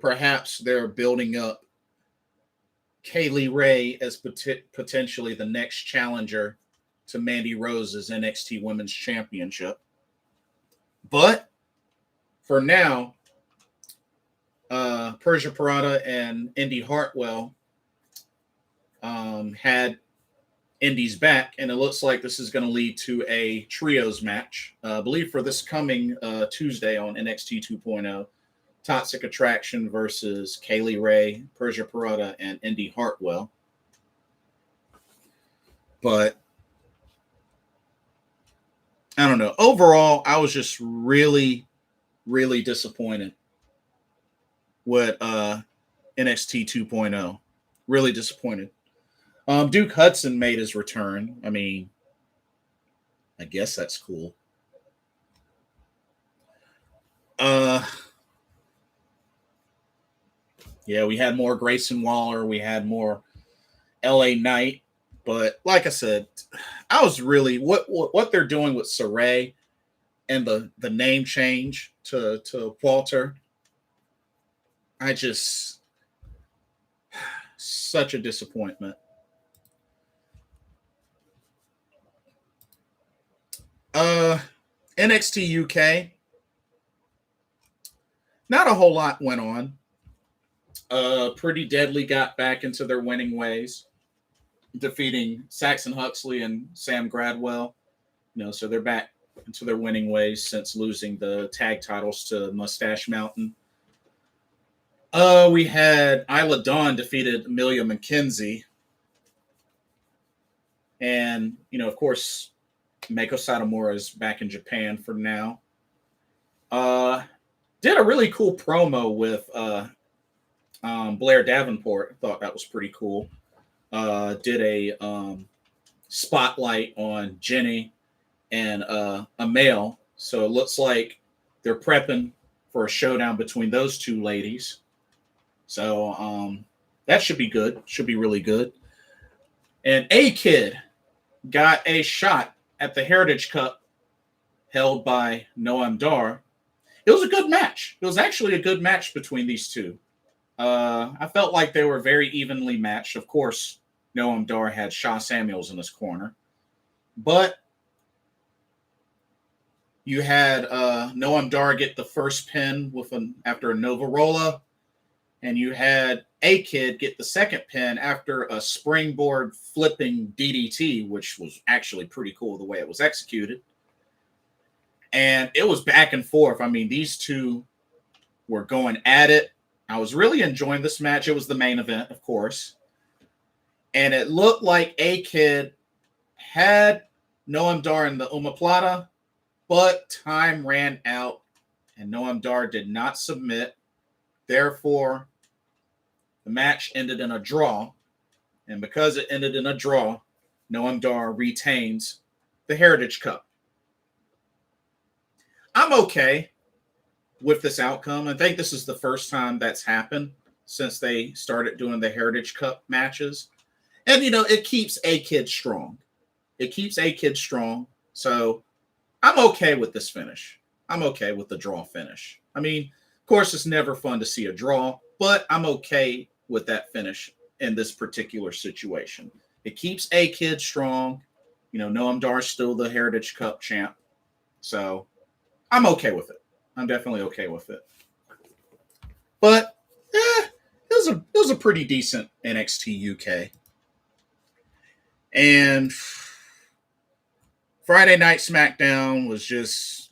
perhaps they're building up Kaylee Ray as potentially the next challenger to Mandy Rose's NXT Women's Championship. But for now, Persia Pirotta and Indy Hartwell had Indy's back, and it looks like this is going to lead to a trios match. I believe for this coming Tuesday on NXT 2.0, Toxic Attraction versus Kaylee Ray, Persia Pirotta, and Indy Hartwell. But I don't know. Overall, I was just really, really disappointed with NXT 2.0. Really disappointed. Duke Hudson made his return. I mean, I guess that's cool. Yeah, we had more Grayson Waller. We had more LA Knight. But like I said, I was really what they're doing with Saray and the name change to Walter. I just such a disappointment. NXT UK. Not a whole lot went on. Pretty Deadly got back into their winning ways, defeating Saxon Huxley and Sam Gradwell. So they're back into their winning ways since losing the tag titles to Mustache Mountain. We had Isla Dawn defeated Amelia McKenzie. And, of course, Meiko Satomura is back in Japan for now. Did a really cool promo with Blair Davenport. I thought that was pretty cool. Did a spotlight on Jenny and a male. So it looks like they're prepping for a showdown between those two ladies. So that should be good. Should be really good. And A-Kid got a shot at the Heritage Cup held by Noam Dar. It was a good match. It was actually a good match between these two. I felt like they were very evenly matched. Of course, Noam Dar had Shaw Samuels in his corner. But you had Noam Dar get the first pin after a Nova Rolla. And you had A-Kid get the second pin after a springboard flipping DDT, which was actually pretty cool the way it was executed. And it was back and forth. I mean, these two were going at it. I was really enjoying this match. It was the main event, of course. And it looked like A-Kid had Noam Dar in the omoplata, but time ran out and Noam Dar did not submit. Therefore, the match ended in a draw. And because it ended in a draw, Noam Dar retains the Heritage Cup. I'm okay with this outcome. I think this is the first time that's happened since they started doing the Heritage Cup matches. And, it keeps A-Kid strong. It keeps A-Kid strong. So I'm okay with this finish. I'm okay with the draw finish. I mean, of course, it's never fun to see a draw, but I'm okay with that finish in this particular situation. It keeps A-Kid strong. Noam Dar's still the Heritage Cup champ. So I'm okay with it. I'm definitely okay with it. But it was a pretty decent NXT UK. And Friday Night SmackDown was just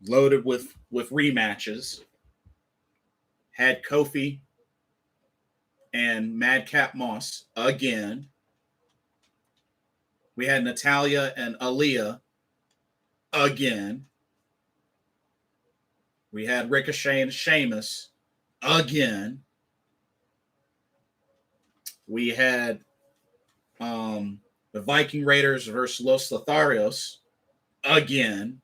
loaded with rematches. Had Kofi and Madcap Moss again. We had Natalya and Aaliyah again. We had Ricochet and Sheamus again. We had The Viking Raiders versus Los Lotharios again.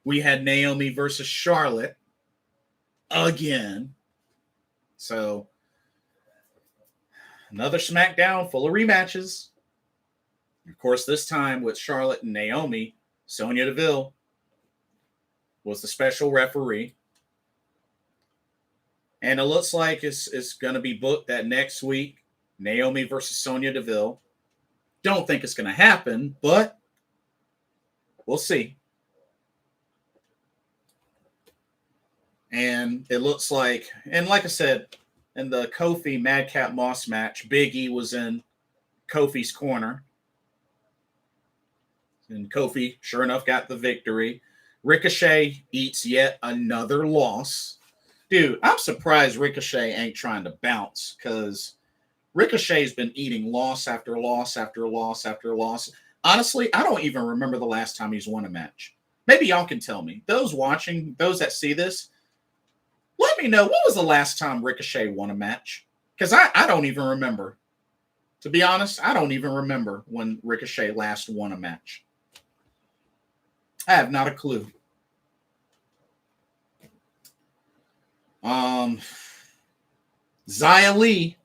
We had Naomi versus Charlotte again. So another SmackDown full of rematches. Of course, this time with Charlotte and Naomi, Sonya Deville was the special referee. And it looks like it's going to be booked that next week, Naomi versus Sonya Deville. Don't think it's going to happen, but we'll see. And it looks like, and like I said, in the Kofi Madcap Moss match, Big E was in Kofi's corner. And Kofi, sure enough, got the victory. Ricochet eats yet another loss. Dude, I'm surprised Ricochet ain't trying to bounce, because Ricochet's been eating loss after loss after loss after loss. Honestly, I don't even remember the last time he's won a match. Maybe y'all can tell me. Those watching, those that see this, let me know, what was the last time Ricochet won a match? Because I don't even remember. To be honest, I don't even remember when Ricochet last won a match. I have not a clue. Xia Li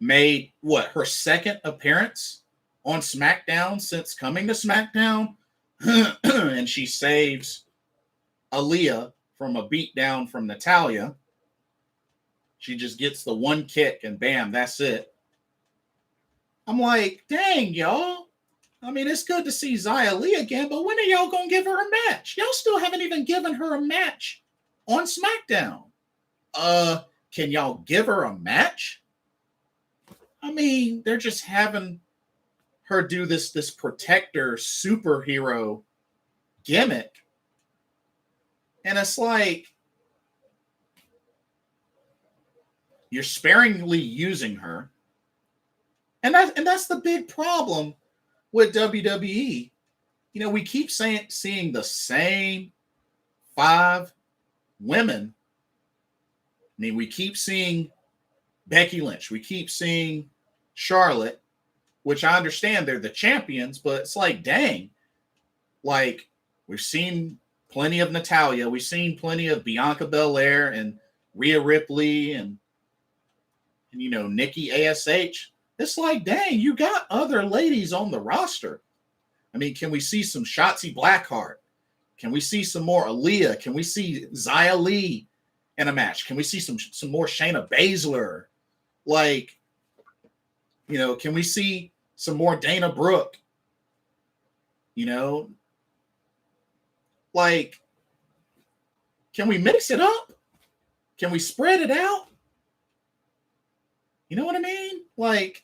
made, her second appearance on SmackDown since coming to SmackDown? And she saves Aaliyah from a beatdown from Natalya. She just gets the one kick and bam, that's it. I'm like, dang, y'all. I mean, it's good to see Xia Li again, but when are y'all going to give her a match? Y'all still haven't even given her a match on SmackDown. Can y'all give her a match? I mean, they're just having her do this protector superhero gimmick. And it's like, you're sparingly using her. And that's the big problem with WWE. You know, we keep seeing the same 5 women. I mean, we keep seeing Becky Lynch. We keep seeing Charlotte, which I understand they're the champions, but it's like, dang. Like, we've seen plenty of Natalya. We've seen plenty of Bianca Belair and Rhea Ripley and you know, Nikki ASH. It's like, dang, you got other ladies on the roster. I mean, can we see some Shotzi Blackheart? Can we see some more Aaliyah? Can we see Xia Li in a match? Can we see some more Shayna Baszler? Like, you know, can we see some more Dana Brooke? You know, like, can we mix it up? Can we spread it out? You know what I mean? Like,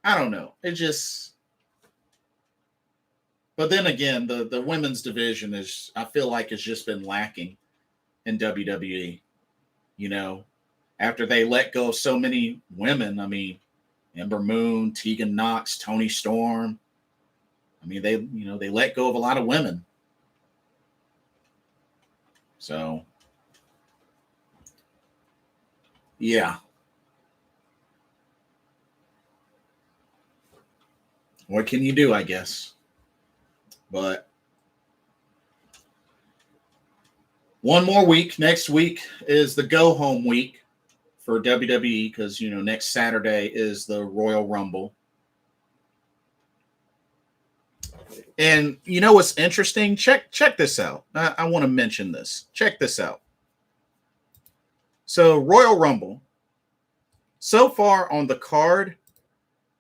I don't know. It just, but then again, the women's division is, I feel like it's just been lacking in WWE. You know, after they let go of so many women, I mean, Ember Moon, Tegan Nox, Toni Storm. I mean, they let go of a lot of women. So, yeah. What can you do, I guess? But one more week. Next week is the go-home week for WWE because, you know, next Saturday is the Royal Rumble. And you know what's interesting? Check this out. I want to mention this. Check this out. So Royal Rumble, so far on the card,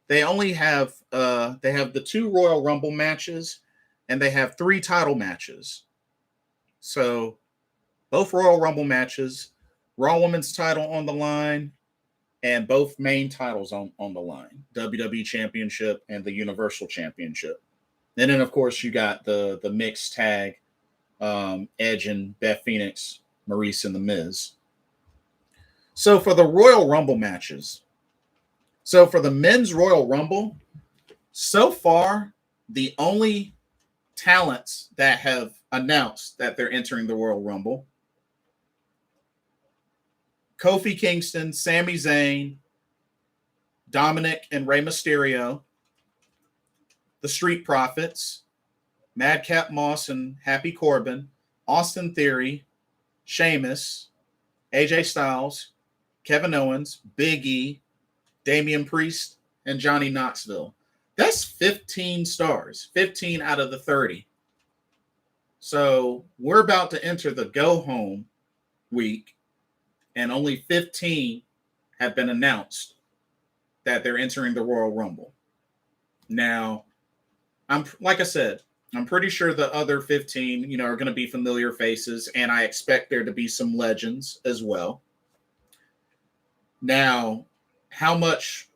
they only have they have the 2 Royal Rumble matches and they have 3 title matches. So both Royal Rumble matches, Raw Women's title on the line, and both main titles on the line, WWE Championship and the Universal Championship. And then, of course, you got the mixed tag, Edge and Beth Phoenix, Maurice and The Miz. So for the Royal Rumble matches, so for the men's Royal Rumble, so far, the only talents that have announced that they're entering the Royal Rumble, Kofi Kingston, Sami Zayn, Dominic and Rey Mysterio, the Street Profits, Madcap Moss and Happy Corbin, Austin Theory, Sheamus, AJ Styles, Kevin Owens, Big E, Damian Priest, and Johnny Knoxville. That's 15 stars, 15 out of the 30. So we're about to enter the go-home week, and only 15 have been announced that they're entering the Royal Rumble. Now, like I said, I'm pretty sure the other 15, are going to be familiar faces, and I expect there to be some legends as well. Now, how much?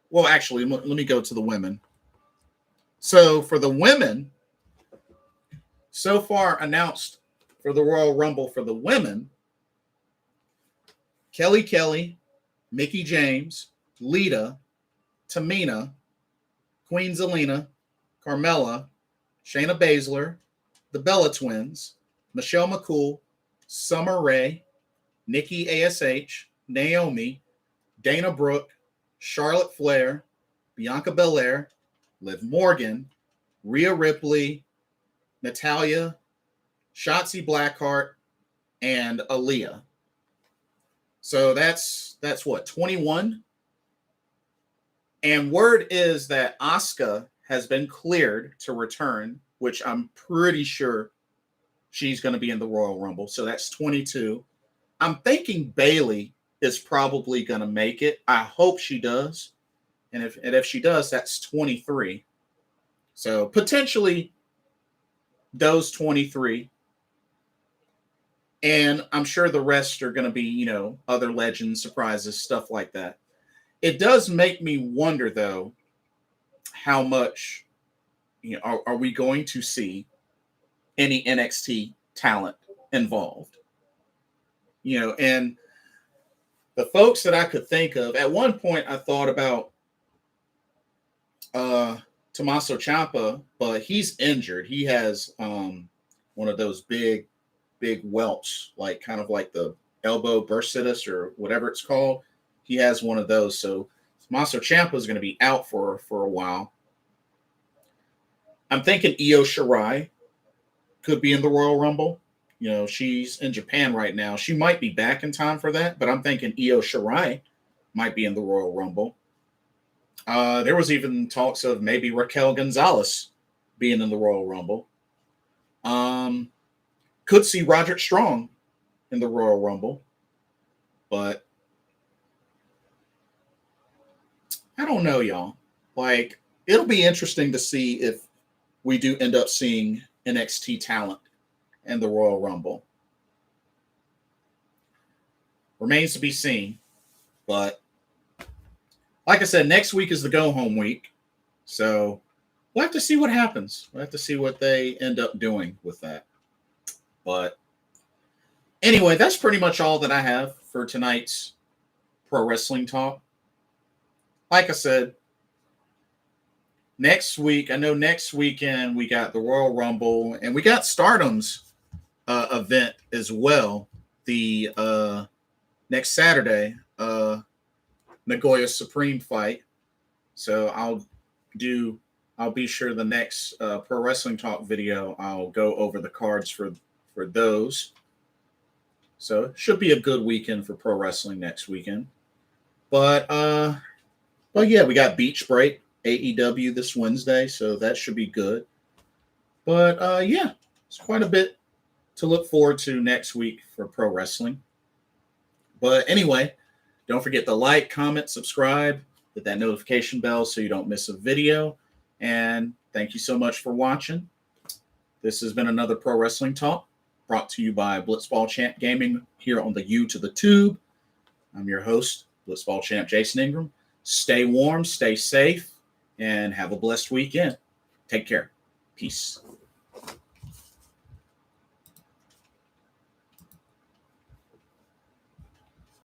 Well, actually, let me go to the women. So for the women, so far announced for the Royal Rumble for the women, Kelly, Mickie James, Lita, Tamina, Queen Zelina, Carmella, Shayna Baszler, the Bella Twins, Michelle McCool, Summer Rae, Nikki ASH, Naomi, Dana Brooke, Charlotte Flair, Bianca Belair, Liv Morgan, Rhea Ripley, Natalya, Shotzi Blackheart, and Aaliyah. So that's what, 21? And word is that Asuka has been cleared to return, which I'm pretty sure she's going to be in the Royal Rumble. So that's 22. I'm thinking Bayley is probably going to make it. I hope she does. And if she does, that's 23. So potentially those 23. And I'm sure the rest are going to be, other legends, surprises, stuff like that. It does make me wonder, though, how much, are we going to see any NXT talent involved? And the folks that I could think of, at one point I thought about Tommaso Ciampa, but he's injured. He has one of those big whelps, kind of like the elbow bursitis or whatever it's called. He has one of those. So Tommaso Ciampa is going to be out for a while. I'm thinking Io Shirai could be in the Royal Rumble. She's in Japan right now. She might be back in time for that, but I'm thinking Io Shirai might be in the Royal Rumble. There was even talks of maybe Raquel Gonzalez being in the Royal Rumble. Could see Roderick Strong in the Royal Rumble, but I don't know, y'all. It'll be interesting to see if we do end up seeing NXT talent in the Royal Rumble. Remains to be seen. But like I said, next week is the go-home week. So we'll have to see what happens. We'll have to see what they end up doing with that. But anyway, that's pretty much all that I have for tonight's Pro Wrestling Talk. Like I said, next week, I know next weekend we got the Royal Rumble and we got Stardom's event as well. The next Saturday, Nagoya Supreme fight. So I'll be sure the next Pro Wrestling Talk video, I'll go over the cards for those. So it should be a good weekend for pro wrestling next weekend. But yeah, we got Beach Break AEW this Wednesday, so that should be good. But yeah, it's quite a bit to look forward to next week for pro wrestling. But anyway, don't forget to like, comment, subscribe, hit that notification bell so you don't miss a video. And thank you so much for watching. This has been another Pro Wrestling Talk brought to you by Blitzball Champ Gaming here on the U to the Tube. I'm your host, Blitzball Champ Jason Ingram. Stay warm, stay safe, and have a blessed weekend. Take care. Peace.